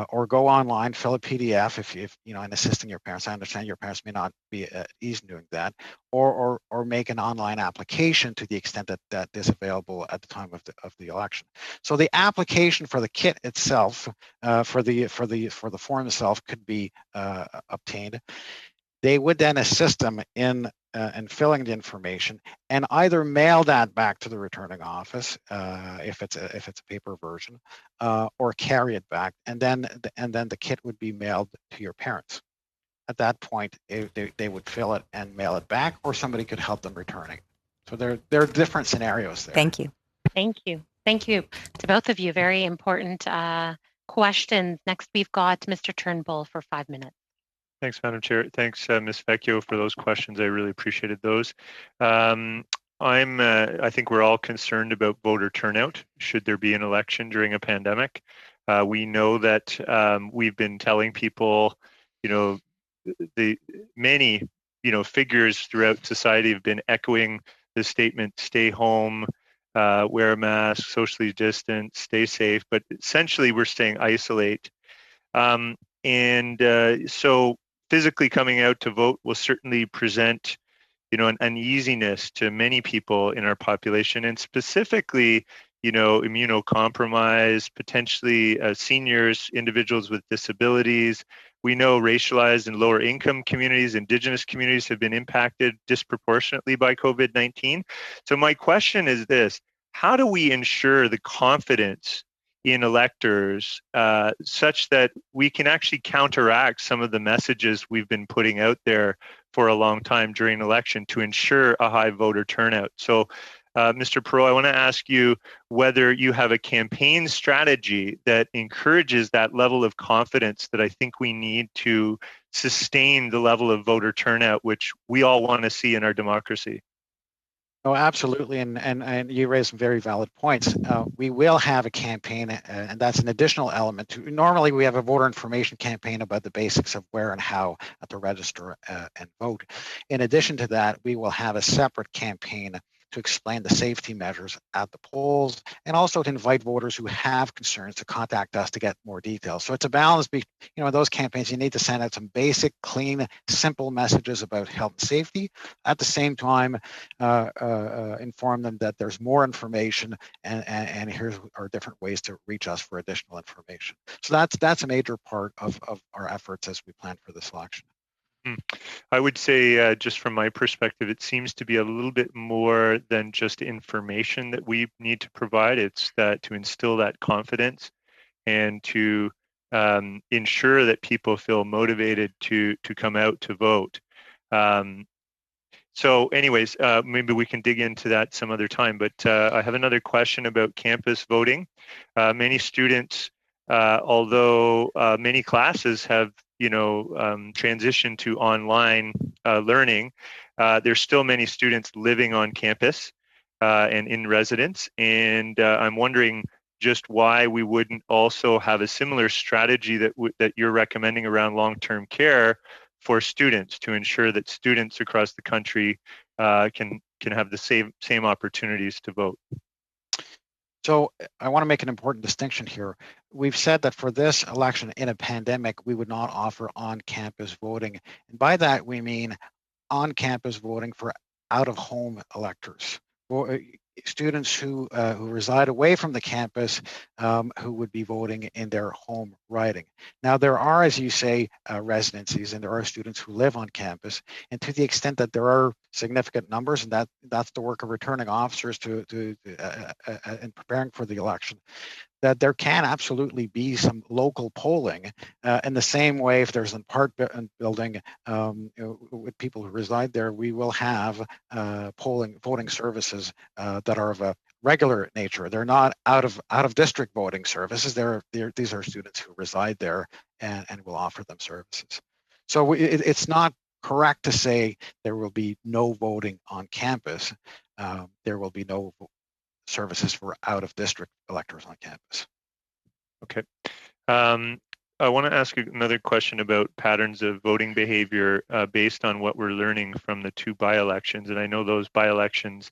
or go online, fill a PDF if and assisting your parents. I understand your parents may not be easy doing that, or make an online application to the extent that is available at the time of the election. So the application for the kit itself, for the form itself, could be obtained. They would then assist them in filling the information and either mail that back to the returning office if it's a paper version, or carry it back, and then the kit would be mailed to your parents. At that point, they would fill it and mail it back, or somebody could help them returning. So there are different scenarios there. Thank you. Thank you. Thank you to both of you. Very important questions. Next, we've got Mr. Turnbull for 5 minutes. Thanks, Madam Chair. Thanks, Ms. Vecchio, for those questions. I really appreciated those. I think we're all concerned about voter turnout should there be an election during a pandemic. We know that we've been telling people, many figures throughout society have been echoing the statement, stay home, wear a mask, socially distance, stay safe, but essentially we're staying isolate. So physically coming out to vote will certainly present an uneasiness to many people in our population, and specifically, immunocompromised, potentially seniors, individuals with disabilities. We know racialized and lower income communities, Indigenous communities have been impacted disproportionately by COVID-19. So my question is this: how do we ensure the confidence in electors such that we can actually counteract some of the messages we've been putting out there for a long time during election to ensure a high voter turnout? So, Mr. Perreault, I want to ask you whether you have a campaign strategy that encourages that level of confidence that I think we need to sustain the level of voter turnout, which we all want to see in our democracy. Oh, absolutely, and you raised some very valid points. We will have a campaign, and that's an additional element. Normally, we have a voter information campaign about the basics of where and how to register and vote. In addition to that, we will have a separate campaign to explain the safety measures at the polls, and also to invite voters who have concerns to contact us to get more details. So it's a balance. In those campaigns, you need to send out some basic, clean, simple messages about health and safety. At the same time, inform them that there's more information, and here are different ways to reach us for additional information. So that's a major part of our efforts as we plan for this election. I would say, just from my perspective, it seems to be a little bit more than just information that we need to provide. It's that to instill that confidence and to ensure that people feel motivated to come out to vote. So anyways, maybe we can dig into that some other time, but I have another question about campus voting. Many students, although many classes have transitioned to online learning, there's still many students living on campus and in residence, and I'm wondering just why we wouldn't also have a similar strategy that you're recommending around long-term care for students, to ensure that students across the country can have the same opportunities to vote. So I want to make an important distinction here. We've said that for this election in a pandemic, we would not offer on-campus voting. And by that, we mean on-campus voting for out-of-home electors, or students who reside away from the campus, who would be voting in their home riding. Now, there are, as you say, residencies, and there are students who live on campus. And to the extent that there are significant numbers, and that's the work of returning officers in preparing for the election, that there can absolutely be some local polling. In the same way, if there's an apartment building with people who reside there, we will have voting services that are of a regular nature. They're not out of district voting services. These are students who reside there, and will offer them services. So it's not correct to say there will be no voting on campus. There will be no services for out-of-district electors on campus. Okay. I want to ask you another question about patterns of voting behavior based on what we're learning from the two by-elections. And I know those by-elections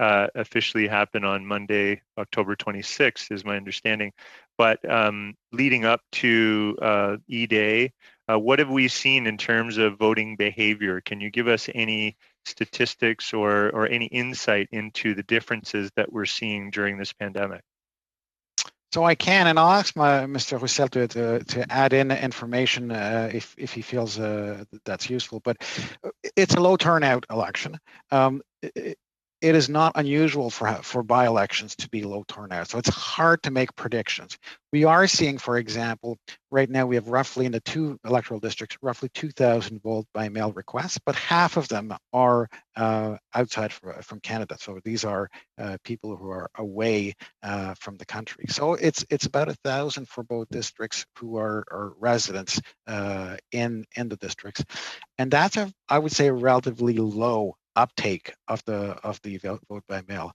officially happen on Monday, October 26th, is my understanding. But leading up to E-Day, what have we seen in terms of voting behavior? Can you give us any statistics or any insight into the differences that we're seeing during this pandemic? So I can, and I'll ask Mr. Roussel to add in information if he feels that's useful. But it's a low turnout election. It is not unusual for by-elections to be low turnout, so it's hard to make predictions. We are seeing, for example, right now we have roughly in the two electoral districts, roughly 2,000 vote by mail requests, but half of them are outside from Canada. So these are people who are away from the country. So it's about 1,000 for both districts who are residents in the districts, and that's I would say a relatively low uptake of the vote by mail.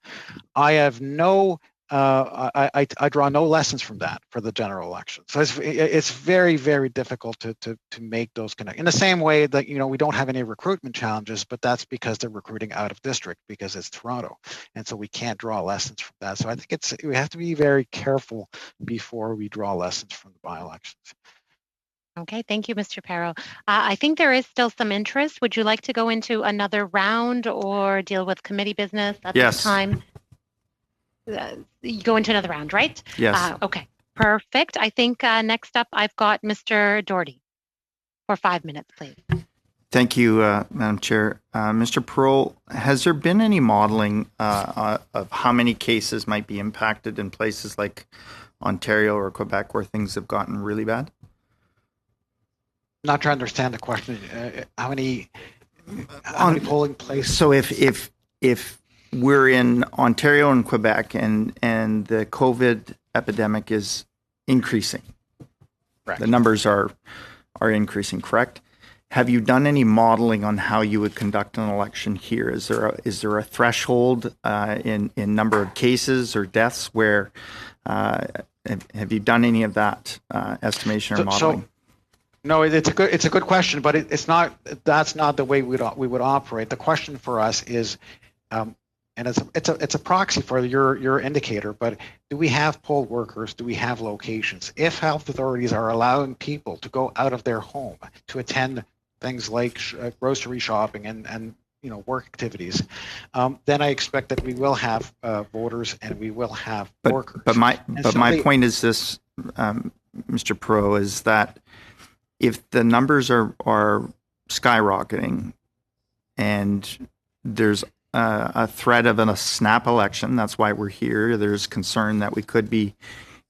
I have no I draw no lessons from that for the general election. So it's very, very difficult to make those connections. In the same way that, we don't have any recruitment challenges, but that's because they're recruiting out of district because it's Toronto. And so we can't draw lessons from that. So I think we have to be very careful before we draw lessons from the by-elections. Okay, thank you, Mr. Perro. I think there is still some interest. Would you like to go into another round or deal with committee business at this time? You go into another round, right? Yes. Okay, perfect. I think next up I've got Mr. Doherty for 5 minutes, please. Thank you, Madam Chair. Mr. Pearl, has there been any modeling of how many cases might be impacted in places like Ontario or Quebec where things have gotten really bad? Not trying to understand the question. How many polling places? So if we're in Ontario and Quebec and the COVID epidemic is increasing, correct. The numbers are increasing, correct? Have you done any modeling on how you would conduct an election here? Is there a threshold in number of cases or deaths where have you done any of that estimation or modeling? No, it's a good question, but it's not. That's not the way we would operate. The question for us is, and it's a proxy for your indicator. But do we have poll workers? Do we have locations? If health authorities are allowing people to go out of their home to attend things like grocery shopping and work activities, then I expect that we will have voters and we will have workers. But my point is this, Mr. Pro, is that if the numbers are skyrocketing and there's a threat of a snap election, that's why we're here. There's concern that we could be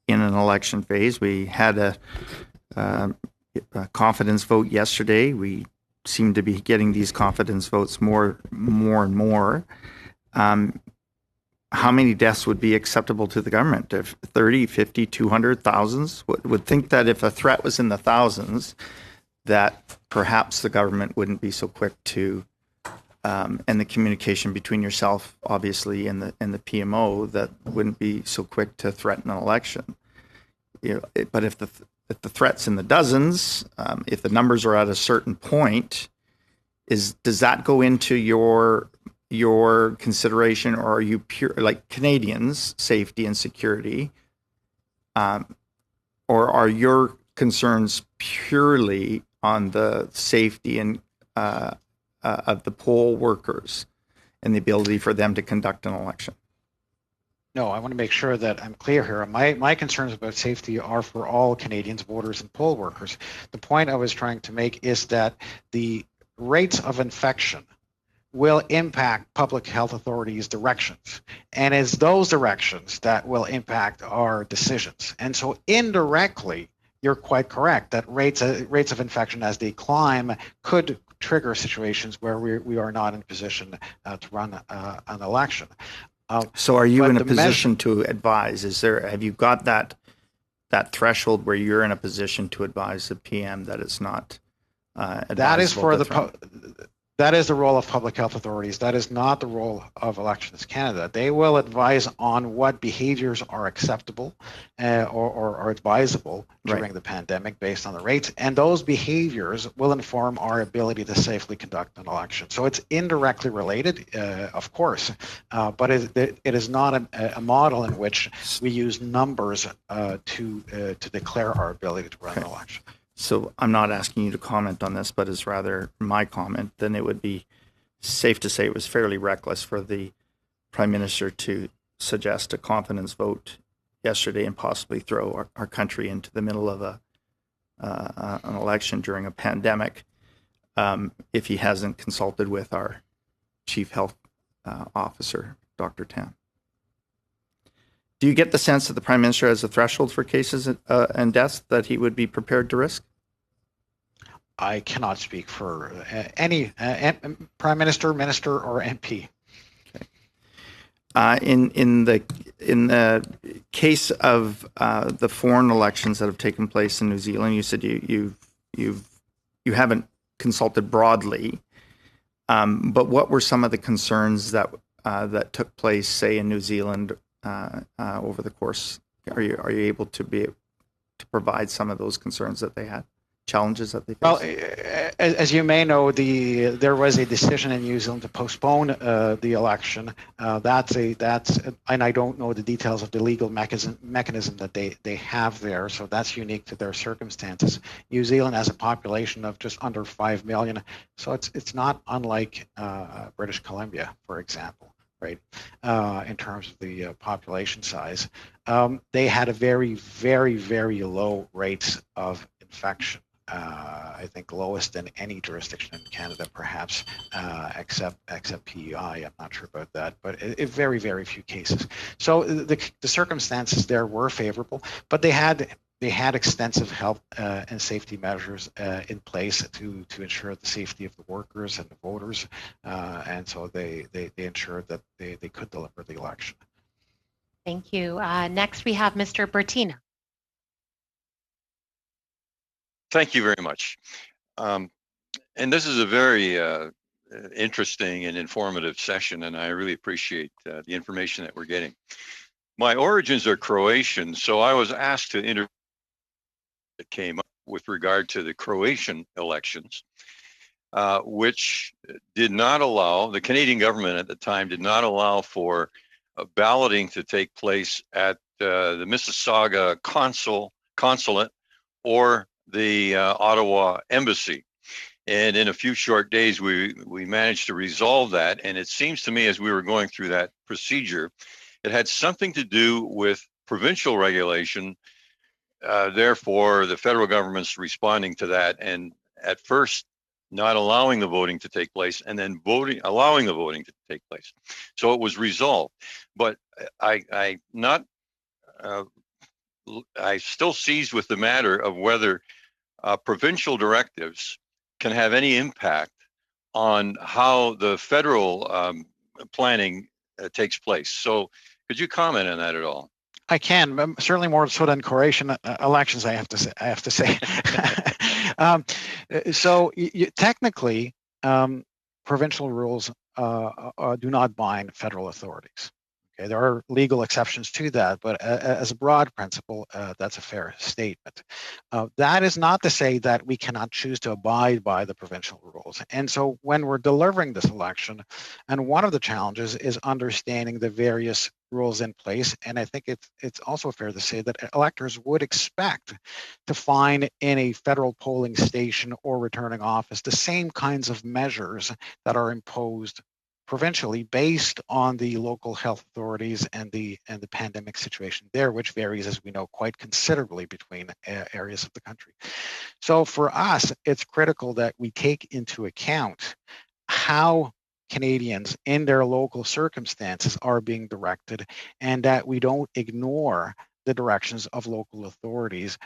in an election phase. We had a confidence vote yesterday. We seem to be getting these confidence votes more and more. How many deaths would be acceptable to the government? If 30, 50, 200, thousands? Would think that if a threat was in the thousands, that perhaps the government wouldn't be so quick to, and the communication between yourself, obviously, and the PMO, that wouldn't be so quick to threaten an election. But if the threat's in the dozens, if the numbers are at a certain point, does that go into your consideration, or are you pure like Canadians' safety and security, or are your concerns purely on the safety and of the poll workers and the ability for them to conduct an election? No, I want to make sure that I'm clear here. My concerns about safety are for all Canadians, voters, and poll workers. The point I was trying to make is that the rates of infection will impact public health authorities' directions. And it's those directions that will impact our decisions. And so indirectly, you're quite correct that rates of infection as they climb could trigger situations where we are not in position to run an election. So are you in a position to advise? Have you got that threshold where you're in a position to advise the PM that it's not advisable? That is for that is the role of public health authorities. That is not the role of Elections Canada. They will advise on what behaviors are acceptable or advisable during the pandemic based on the rates, and those behaviors will inform our ability to safely conduct an election. So it's indirectly related, of course, but it is not a model in which we use numbers to declare our ability to run an election. So I'm not asking you to comment on this, but it's rather my comment. Then it would be safe to say it was fairly reckless for the Prime Minister to suggest a confidence vote yesterday and possibly throw our country into the middle of an election during a pandemic if he hasn't consulted with our Chief Health Officer, Dr. Tam. Do you get the sense that the Prime Minister has a threshold for cases and deaths that he would be prepared to risk? I cannot speak for any Prime Minister, Minister, or MP. Okay. In the case of the foreign elections that have taken place in New Zealand, you said you haven't consulted broadly, but what were some of the concerns that took place, say, in New Zealand over the course? Are you able to provide some of those concerns that they had, challenges that they faced? Well, as you may know, there was a decision in New Zealand to postpone the election. And I don't know the details of the legal mechanism that they have there, so that's unique to their circumstances. New Zealand has a population of just under 5 million, so it's not unlike British Columbia, for example, right? In terms of the population size, they had a very, very, very low rates of infection. I think lowest in any jurisdiction in Canada, perhaps, except PEI. I'm not sure about that, but very, very few cases. So the circumstances there were favorable, but they had extensive health and safety measures in place to ensure the safety of the workers and the voters, and so they ensured that they could deliver the election. Thank you. Next, we have Mr. Bertina. Thank you very much. And this is a very interesting and informative session, and I really appreciate the information that we're getting. My origins are Croatian, so I was asked to interview that came up with regard to the Croatian elections, which did not allow, the Canadian government at the time did not allow for balloting to take place at the Mississauga consulate or the Ottawa embassy. And in a few short days, we managed to resolve that. And it seems to me, as we were going through that procedure, it had something to do with provincial regulation. Therefore, the federal government's responding to that, and at first not allowing the voting to take place, and then allowing the voting to take place. So it was resolved. But I still seized with the matter of whether provincial directives can have any impact on how the federal planning takes place. So could you comment on that at all? I can, certainly more so than Croatian elections, I have to say. So technically, provincial rules do not bind federal authorities. Okay, there are legal exceptions to that, but as a broad principle, that's a fair statement. That is not to say that we cannot choose to abide by the provincial rules. And so when we're delivering this election, and one of the challenges is understanding the various rules in place, and I think it's also fair to say that electors would expect to find in a federal polling station or returning office the same kinds of measures that are imposed provincially based on the local health authorities and the pandemic situation there, which varies, as we know, quite considerably between areas of the country. So for us, it's critical that we take into account how Canadians in their local circumstances are being directed, and that we don't ignore the directions of local authorities.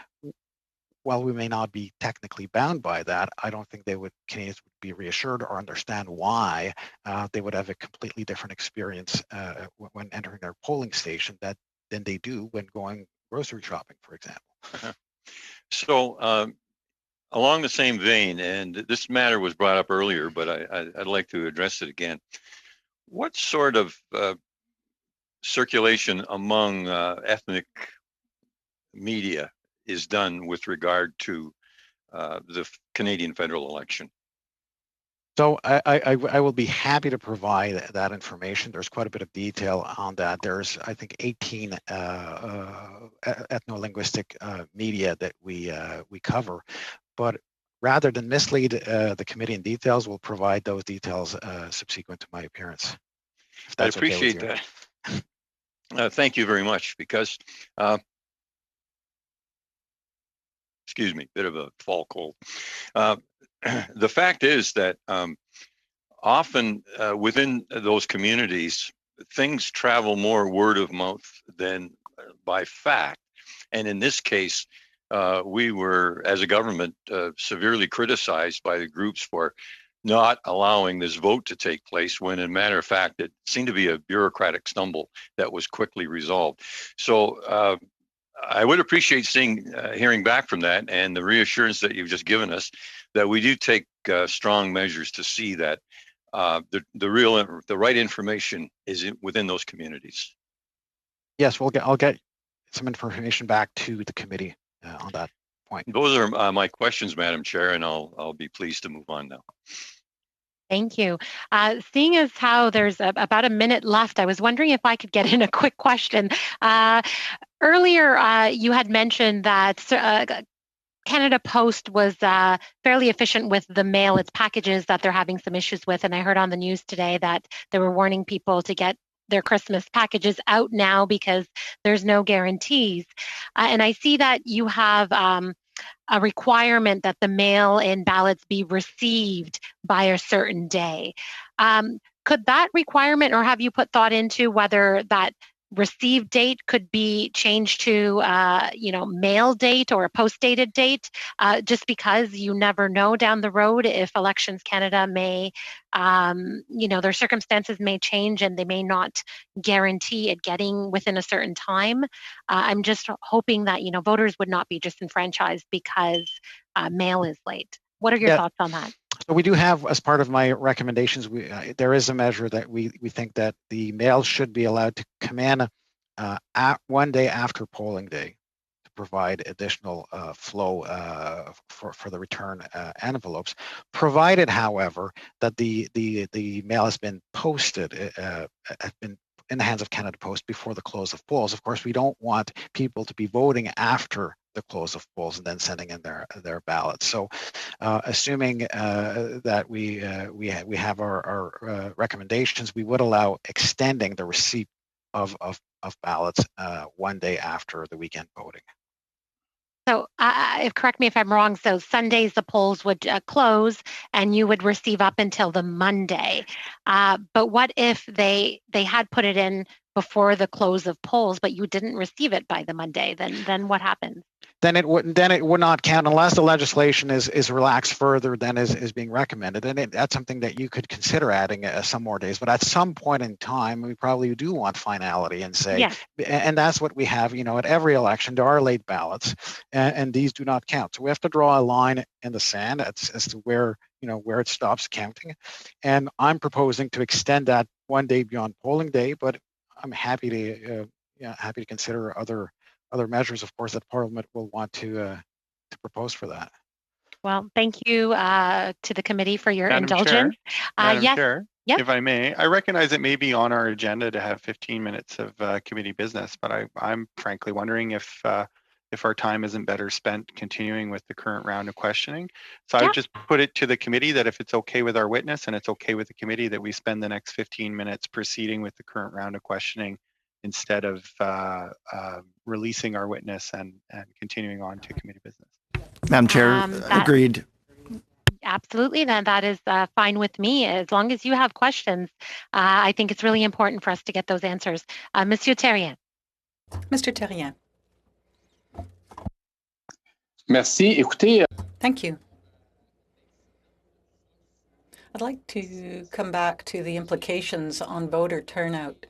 While we may not be technically bound by that, I don't think Canadians would be reassured or understand why they would have a completely different experience when entering their polling station than they do when going grocery shopping, for example. So along the same vein, and this matter was brought up earlier, but I'd like to address it again. What sort of circulation among ethnic media is done with regard to the Canadian federal election? So I will be happy to provide that information. There's quite a bit of detail on that. There's, I think, 18 ethno-linguistic media that we cover. But rather than mislead the committee in details, we'll provide those details subsequent to my appearance. I appreciate that. Thank you very much, because excuse me, bit of a fall cold. The fact is that often within those communities, things travel more word of mouth than by fact. And in this case, we were, as a government, severely criticized by the groups for not allowing this vote to take place, when, in matter of fact, it seemed to be a bureaucratic stumble that was quickly resolved. So I would appreciate hearing back from that, and the reassurance that you've just given us that we do take strong measures to see that the right information is within those communities. Yes, I'll get some information back to the committee on that point. Those are my questions, Madam Chair, and I'll be pleased to move on now. Thank you. Seeing as how there's about a minute left, I was wondering if I could get in a quick question. Earlier, you had mentioned that Canada Post was fairly efficient with the mail, its packages that they're having some issues with. And I heard on the news today that they were warning people to get their Christmas packages out now because there's no guarantees. And I see that you have a requirement that the mail-in ballots be received by a certain day. Could that requirement, or have you put thought into whether that receive date could be changed to mail date or a post-dated date, just because you never know down the road if Elections Canada may, their circumstances may change and they may not guarantee it getting within a certain time. I'm just hoping that voters would not be disenfranchised because mail is late. What are your thoughts on that? So we do have, as part of my recommendations, there is a measure that we think that the mail should be allowed to come in at 1 day after polling day to provide additional flow for the return envelopes, provided, however, that the mail has been posted, has been in the hands of Canada Post before the close of polls. Of course, we don't want people to be voting after the close of polls and then sending in their ballots. So, assuming that we have our recommendations, we would allow extending the receipt of ballots 1 day after the weekend voting. So, correct me if I'm wrong. So Sundays the polls would close, and you would receive up until the Monday. But what if they had put it in before the close of polls, but you didn't receive it by the Monday? Then what happens? Then it would not count unless the legislation is relaxed further than is being recommended. And that's something that you could consider adding some more days. But at some point in time, we probably do want finality and say, yes. And that's what we have. At every election, there are late ballots, and these do not count. So we have to draw a line in the sand as to where it stops counting. And I'm proposing to extend that 1 day beyond polling day, but I'm happy to consider other measures, of course, that Parliament will want to propose for that. Well, thank you to the committee for your Madam indulgence. Madam yes. Chair, Yep. if I may, I recognize it may be on our agenda to have 15 minutes of committee business, but I'm frankly wondering if our time isn't better spent continuing with the current round of questioning. So I would just put it to the committee that if it's okay with our witness and it's okay with the committee, that we spend the next 15 minutes proceeding with the current round of questioning instead of releasing our witness and continuing on to committee business. Madam Chair, agreed. Absolutely, then that is fine with me. As long as you have questions, I think it's really important for us to get those answers. Monsieur Terrien. Mr. Terrien. Merci. Écoutez. Thank you. I'd like to come back to the implications on voter turnout.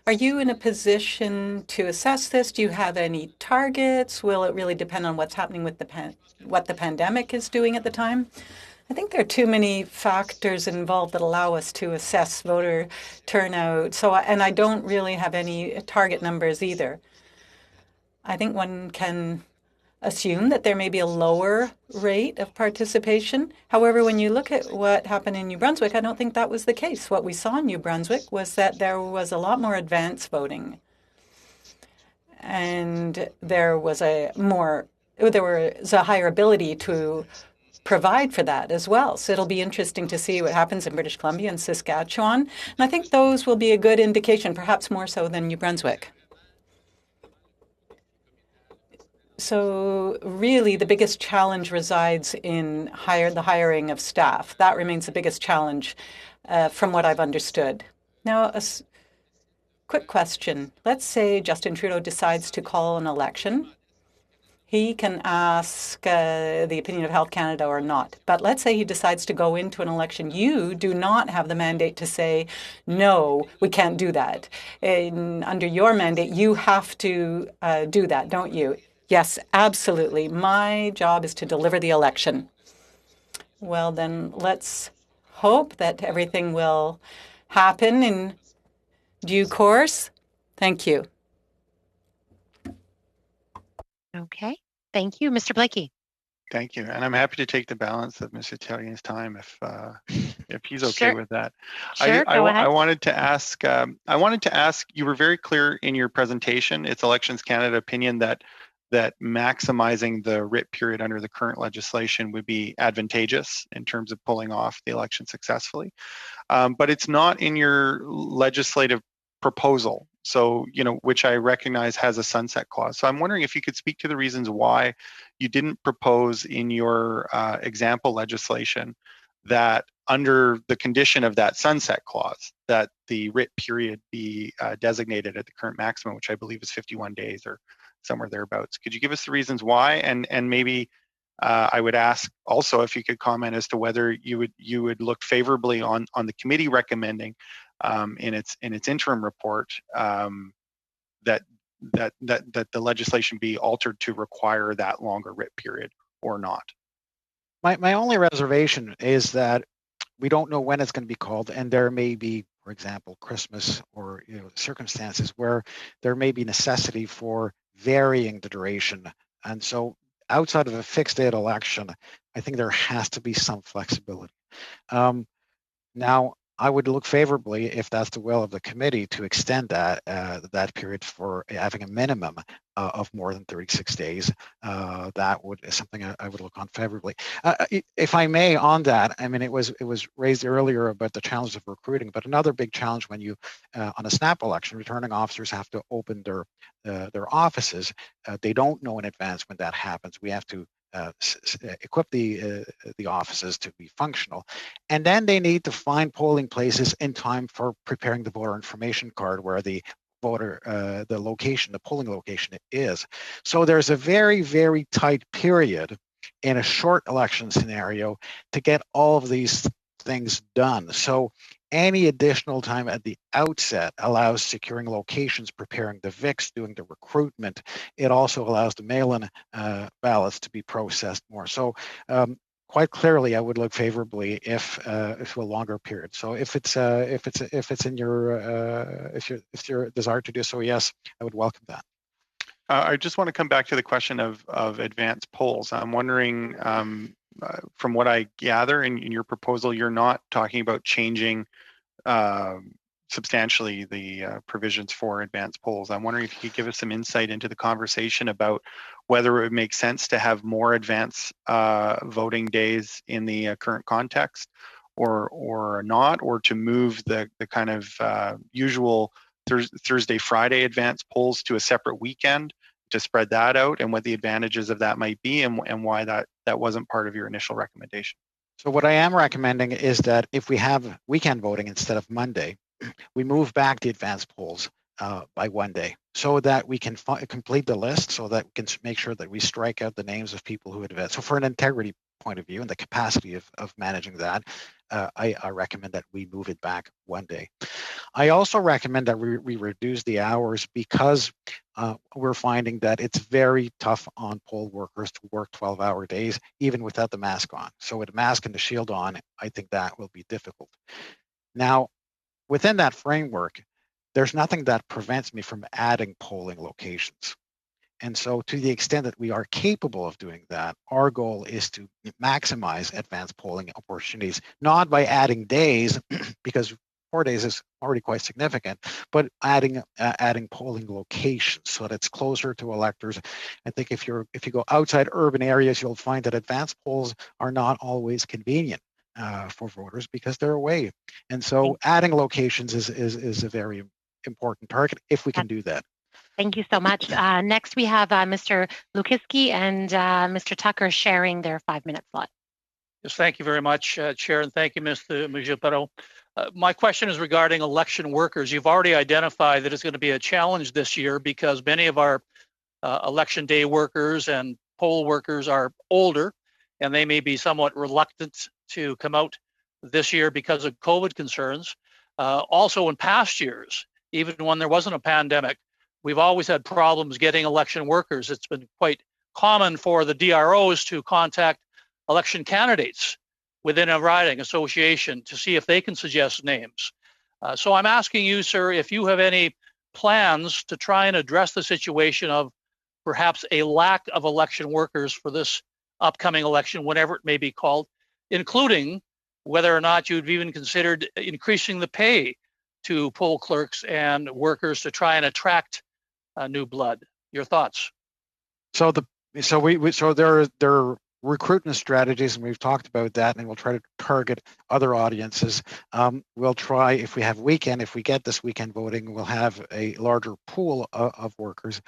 Are you in a position to assess this? Do you have any targets? Will it really depend on what's happening with what the pandemic is doing at the time? I think there are too many factors involved that allow us to assess voter turnout. And I don't really have any target numbers either. I think one can assume that there may be a lower rate of participation. However, when you look at what happened in New Brunswick, I don't think that was the case. What we saw in New Brunswick was that there was a lot more advance voting. And there was a higher ability to provide for that as well. So it'll be interesting to see what happens in British Columbia and Saskatchewan. And I think those will be a good indication, perhaps more so than New Brunswick. So really, the biggest challenge resides in the hiring of staff. That remains the biggest challenge from what I've understood. Now, a quick question. Let's say Justin Trudeau decides to call an election. He can ask the opinion of Health Canada or not. But let's say he decides to go into an election. You do not have the mandate to say, no, we can't do that. Under your mandate, you have to do that, don't you? Yes, absolutely. My job is to deliver the election. Well, then let's hope that everything will happen in due course. Thank you. Okay. Thank you. Mr. Blakey. Thank you, and I'm happy to take the balance of Mr. Terrien's time if he's okay Sure. with that. Sure, go ahead. I wanted to ask. You were very clear in your presentation. It's Elections Canada opinion that maximizing the writ period under the current legislation would be advantageous in terms of pulling off the election successfully, but it's not in your legislative proposal. So, which I recognize has a sunset clause. So I'm wondering if you could speak to the reasons why you didn't propose in your example legislation that under the condition of that sunset clause, that the writ period be designated at the current maximum, which I believe is 51 days or somewhere thereabouts. Could you give us the reasons why? And maybe I would ask also if you could comment as to whether you would look favorably on the committee recommending in its interim report that the legislation be altered to require that longer writ period or not. My only reservation is that we don't know when it's going to be called, and there may be, for example, Christmas or circumstances where there may be necessity for varying the duration. And so outside of a fixed date election, I think there has to be some flexibility. Now, I would look favorably, if that's the will of the committee, to extend that period for having a minimum of more than 36 days. That is something I would look on favorably. If I may, on that, I mean, it was raised earlier about the challenge of recruiting, but another big challenge when you on a snap election, returning officers have to open their offices. They don't know in advance when that happens. We have to equip the offices to be functional, and then they need to find polling places in time for preparing the voter information card where the the polling location is. So there's a very, very tight period in a short election scenario to get all of these things done. So any additional time at the outset allows securing locations, preparing the VIX, doing the recruitment. It also allows the mail-in ballots to be processed more. So quite clearly, I would look favorably if a longer period. So if it's in your if your desire to do so, yes, I would welcome that. I just want to come back to the question of advanced polls. I'm wondering, from what I gather in your proposal, you're not talking about changing substantially the provisions for advanced polls. I'm wondering if you could give us some insight into the conversation about whether it would make sense to have more advance voting days in the current context or not, or to move the kind of usual Thursday, Friday advance polls to a separate weekend to spread that out, and what the advantages of that might be, and why that wasn't part of your initial recommendation. So what I am recommending is that if we have weekend voting instead of Monday, we move back the advance polls by one day so that we can complete the list, so that we can make sure that we strike out the names of people who advance. So for an integrity point of view and the capacity of managing that, I recommend that we move it back one day. I also recommend that we reduce the hours because we're finding that it's very tough on poll workers to work 12-hour days, even without the mask on. So with a mask and the shield on, I think that will be difficult. Now, within that framework, there's nothing that prevents me from adding polling locations. And so to the extent that we are capable of doing that, our goal is to maximize advanced polling opportunities, not by adding days, because 4 days is already quite significant, but adding polling locations so that it's closer to electors. I think if you go outside urban areas, you'll find that advanced polls are not always convenient for voters because they're away. And so adding locations is a very important target if we can do that. Thank you so much. Next, we have Mr. Lukiski and Mr. Tucker sharing their 5-minute slot. Yes, thank you very much, Chair, and thank you, Mr. Mujaparo. My question is regarding election workers. You've already identified that it's going to be a challenge this year because many of our election day workers and poll workers are older, and they may be somewhat reluctant to come out this year because of COVID concerns. Also, in past years, even when there wasn't a pandemic, we've always had problems getting election workers. It's been quite common for the DROs to contact election candidates within a riding association to see if they can suggest names. So I'm asking you, sir, if you have any plans to try and address the situation of perhaps a lack of election workers for this upcoming election, whenever it may be called, including whether or not you've even considered increasing the pay to poll clerks and workers to try and attract new blood. Your thoughts? So there are recruitment strategies, and we've talked about that, and we'll try to target other audiences. We'll try, if we get this weekend voting, we'll have a larger pool of workers.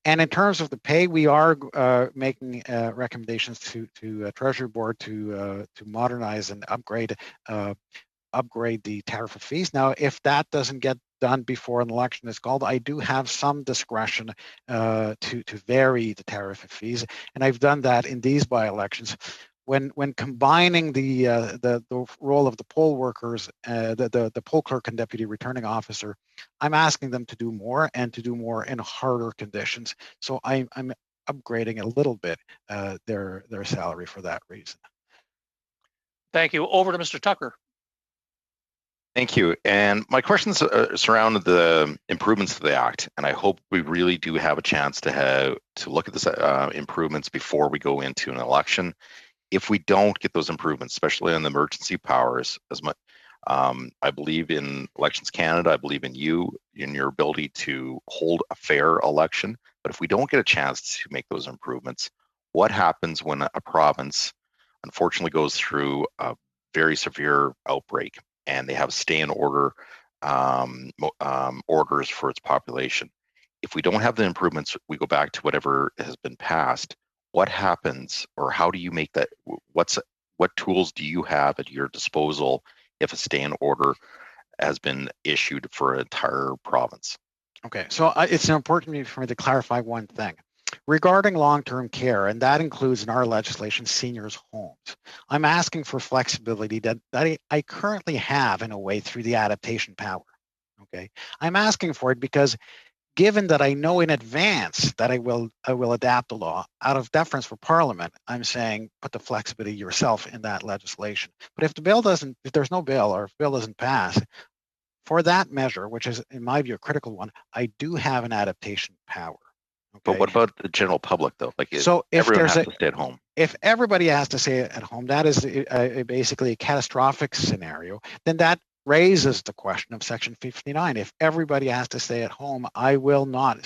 And in terms of the pay, we are making recommendations to Treasury Board to modernize and upgrade the tariff of fees. Now, if that doesn't get done before an election is called, I do have some discretion to vary the tariff of fees, and I've done that in these by-elections. When combining the role of the poll workers, the poll clerk and deputy returning officer, I'm asking them to do more and to do more in harder conditions. So I'm upgrading a little bit their salary for that reason. Thank you. Over to Mr. Tucker. Thank you. And my questions surround the improvements to the Act, and I hope we really do have a chance to look at this improvements before we go into an election. If we don't get those improvements, especially on the emergency powers, I believe in Elections Canada, I believe in you, in your ability to hold a fair election. But if we don't get a chance to make those improvements, what happens when a province unfortunately goes through a very severe outbreak and they have stay-in-order orders for its population? If we don't have the improvements, we go back to whatever has been passed. What happens, or how do you make that? What tools do you have at your disposal if a stay-in-order has been issued for an entire province? Okay, so it's important for me to clarify one thing. Regarding long-term care, and that includes in our legislation seniors' homes, I'm asking for flexibility that I currently have in a way through the adaptation power. Okay, I'm asking for it because given that I know in advance that I will adapt the law out of deference for Parliament, I'm saying put the flexibility yourself in that legislation. But if there's no bill, or if the bill doesn't pass, for that measure, which is in my view a critical one, I do have an adaptation power. Okay? But what about the general public, though? Like, so if everyone has to stay at home. If everybody has to stay at home, that is basically a catastrophic scenario. Then that raises the question of Section 59. If everybody has to stay at home, I will not.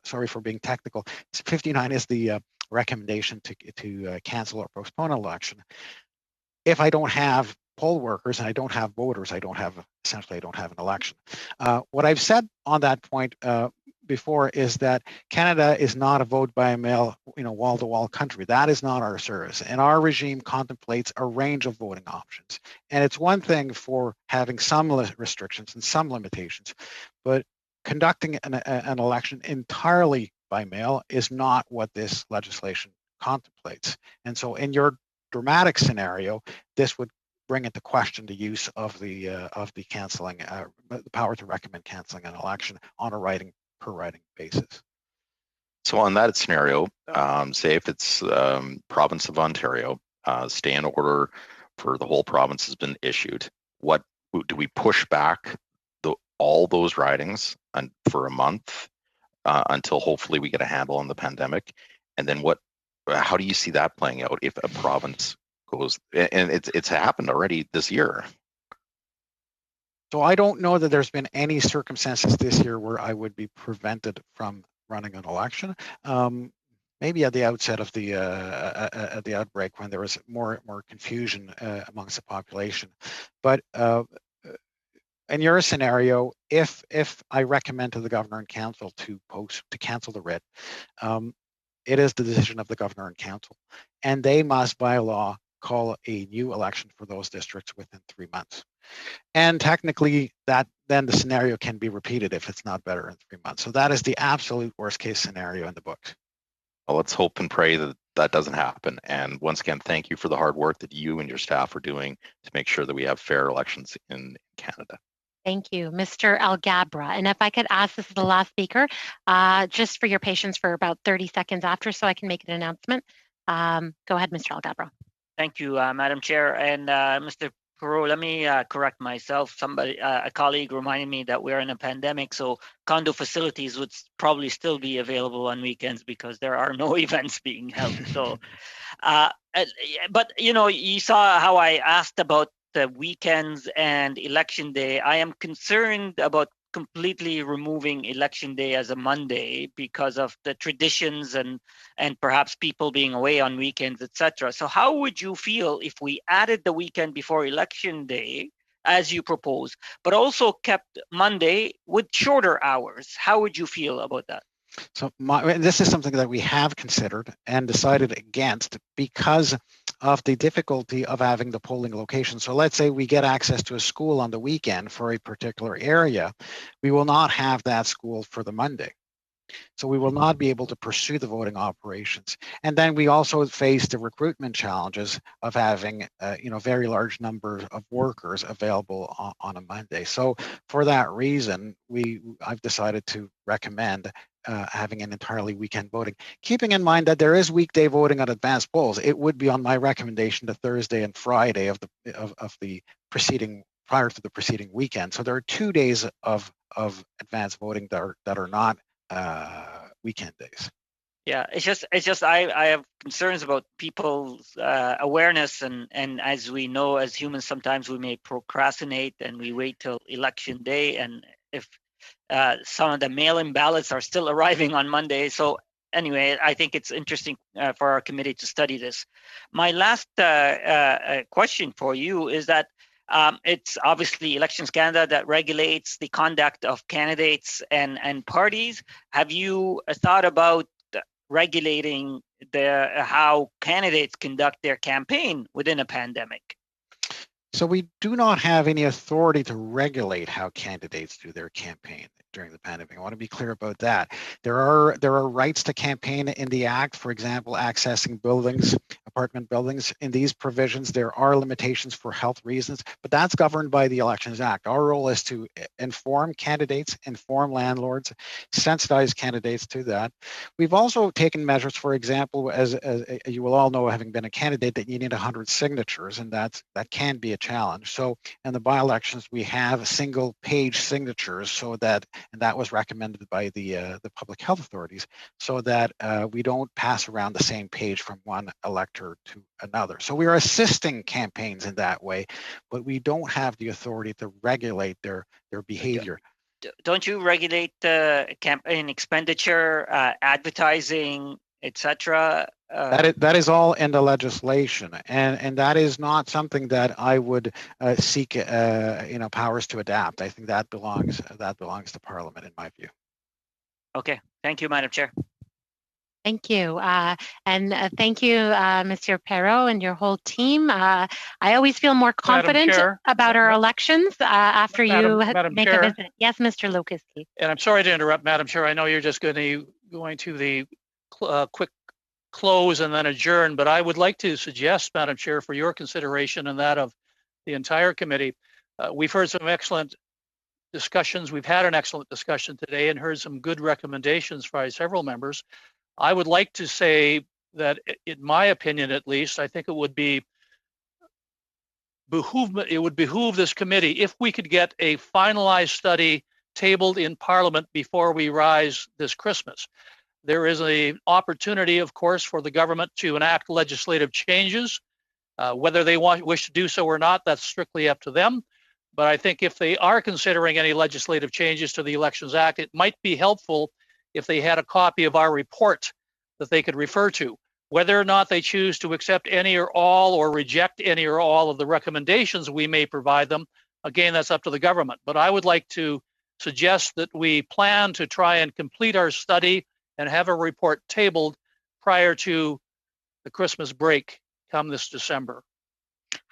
Sorry for being technical. 59 is the recommendation to cancel or postpone an election. If I don't have poll workers and I don't have voters, I don't have an election. What I've said on that point before is that Canada is not a vote by mail, wall-to-wall country. That is not our service, and our regime contemplates a range of voting options. And it's one thing for having some restrictions and some limitations, but conducting an election entirely by mail is not what this legislation contemplates. And so, in your dramatic scenario, this would bring into question the use of the canceling, the power to recommend canceling an election on a per writing basis. So on that scenario, say if it's province of Ontario, stay-in order for the whole province has been issued, what do we push back all those ridings for a month until hopefully we get a handle on the pandemic? And then how do you see that playing out if a province goes, and it's happened already this year? So I don't know that there's been any circumstances this year where I would be prevented from running an election. Maybe at the outset of the outbreak, when there was more confusion amongst the population. But in your scenario, if I recommend to the governor and council to cancel the writ, it is the decision of the governor and council, and they must by law call a new election for those districts within 3 months. And technically, then the scenario can be repeated if it's not better in 3 months. So that is the absolute worst case scenario in the books. Well, let's hope and pray that doesn't happen. And once again, thank you for the hard work that you and your staff are doing to make sure that we have fair elections in Canada. Thank you, Mr. Alghabra. And if I could ask, this is the last speaker, just for your patience for about 30 seconds after so I can make an announcement. Go ahead, Mr. Alghabra. Thank you, Madam Chair. And Mr. Perot, let me correct myself. Somebody, a colleague reminded me that we're in a pandemic, so condo facilities would probably still be available on weekends because there are no events being held. So, but you saw how I asked about the weekends and election day. I am concerned about completely removing election day as a Monday because of the traditions and perhaps people being away on weekends, etc. So how would you feel if we added the weekend before election day as you propose, but also kept Monday with shorter hours? How would you feel about that? So this is something that we have considered and decided against because of the difficulty of having the polling location. So let's say we get access to a school on the weekend for a particular area. We will not have that school for the Monday. So we will not be able to pursue the voting operations. And then we also face the recruitment challenges of having, very large numbers of workers available on a Monday. So for that reason, I've decided to recommend having an entirely weekend voting, keeping in mind that there is weekday voting on advanced polls. It would be on my recommendation the Thursday and Friday of the preceding, prior to the preceding weekend. So there are 2 days of advanced voting that are not weekend days. Yeah, it's just I have concerns about people's awareness, and as we know, as humans, sometimes we may procrastinate and we wait till election day, and if some of the mail-in ballots are still arriving on Monday. So anyway, I think it's interesting for our committee to study this. My last question for you is that it's obviously Elections Canada that regulates the conduct of candidates and parties. Have you thought about regulating how candidates conduct their campaign within a pandemic? So we do not have any authority to regulate how candidates do their campaign during the pandemic. I want to be clear about that. There are rights to campaign in the Act, for example, accessing buildings, apartment buildings. In these provisions, there are limitations for health reasons, but that's governed by the Elections Act. Our role is to inform candidates, inform landlords, sensitize candidates to that. We've also taken measures, for example, as you will all know, having been a candidate, that you need 100 signatures, and that can be a challenge. So in the by-elections, we have single-page signatures, so that, and that was recommended by the public health authorities, so that we don't pass around the same page from one elector to another. So we are assisting campaigns in that way, but we don't have the authority to regulate their behavior. Don't you regulate campaign expenditure, advertising, etc.? That is all in the legislation, and that is not something that I would seek powers to adapt. I think that belongs to Parliament, in my view. Okay, thank you, Madam Chair. Thank you. And thank you, Mr. Perot and your whole team. I always feel more confident about our elections after you make a visit. Yes, Mr. Lokiski. And I'm sorry to interrupt, Madam Chair. I know you're just going to the quick close and then adjourn, but I would like to suggest, Madam Chair, for your consideration and that of the entire committee, we've heard some excellent discussions. We've had an excellent discussion today and heard some good recommendations by several members. I would like to say that, in my opinion at least, I think it would behoove this committee if we could get a finalized study tabled in Parliament before we rise this Christmas. There is an opportunity, of course, for the government to enact legislative changes. Whether they wish to do so or not, that's strictly up to them. But I think if they are considering any legislative changes to the Elections Act, it might be helpful if they had a copy of our report that they could refer to. Whether or not they choose to accept any or all or reject any or all of the recommendations we may provide them, again, that's up to the government. But I would like to suggest that we plan to try and complete our study and have a report tabled prior to the Christmas break come this December.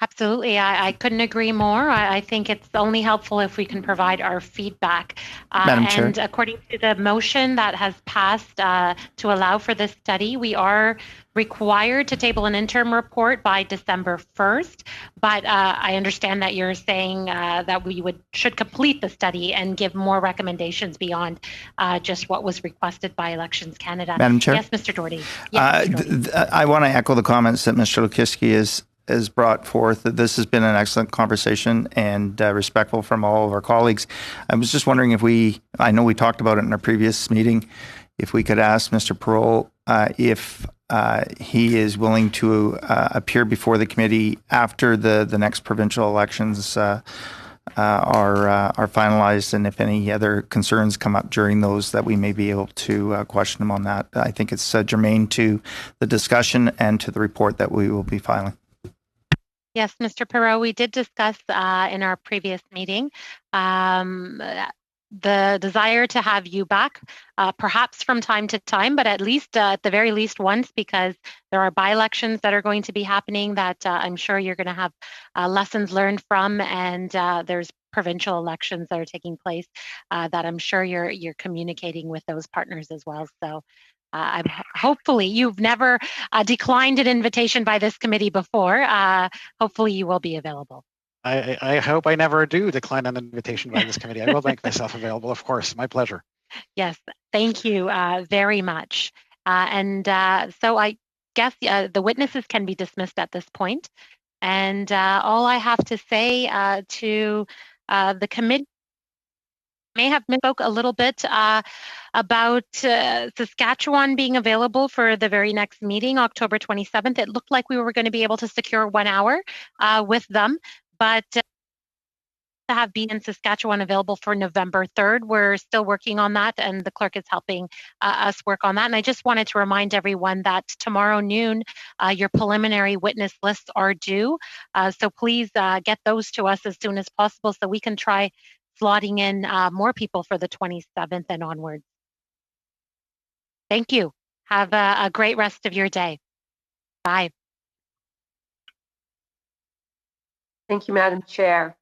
Absolutely. I couldn't agree more. I think it's only helpful if we can provide our feedback. Madam Chair. And according to the motion that has passed to allow for this study, we are required to table an interim report by December 1st. But I understand that you're saying that we should complete the study and give more recommendations beyond just what was requested by Elections Canada. Madam Chair? Yes, Mr. Doherty. Yes, I want to echo the comments that Mr. Lokiski has brought forth. This has been an excellent conversation and respectful from all of our colleagues. I was just wondering if I know we talked about it in our previous meeting, if we could ask Mr. Parole if he is willing to appear before the committee after the next provincial elections are finalized, and if any other concerns come up during those, that we may be able to question him on that. I think it's germane to the discussion and to the report that we will be filing. Yes, Mr. Perot, we did discuss in our previous meeting the desire to have you back, perhaps from time to time, but at least, at the very least once, because there are by-elections that are going to be happening that I'm sure you're going to have lessons learned from, and there's provincial elections that are taking place that I'm sure you're communicating with those partners as well. So hopefully you've never declined an invitation by this committee before. Hopefully you will be available. I hope I never do decline an invitation by this committee. I will make myself available, of course. My pleasure. Yes, thank you very much. So I guess the witnesses can be dismissed at this point. And all I have to say to the committee, may have misspoke a little bit about Saskatchewan being available for the very next meeting, October 27th. It looked like we were going to be able to secure 1 hour with them, but to have been in Saskatchewan available for November 3rd. We're still working on that, and the clerk is helping us work on that. And I just wanted to remind everyone that tomorrow noon, your preliminary witness lists are due. So please get those to us as soon as possible so we can try slotting in more people for the 27th and onwards. Thank you. Have a great rest of your day. Bye. Thank you, Madam Chair.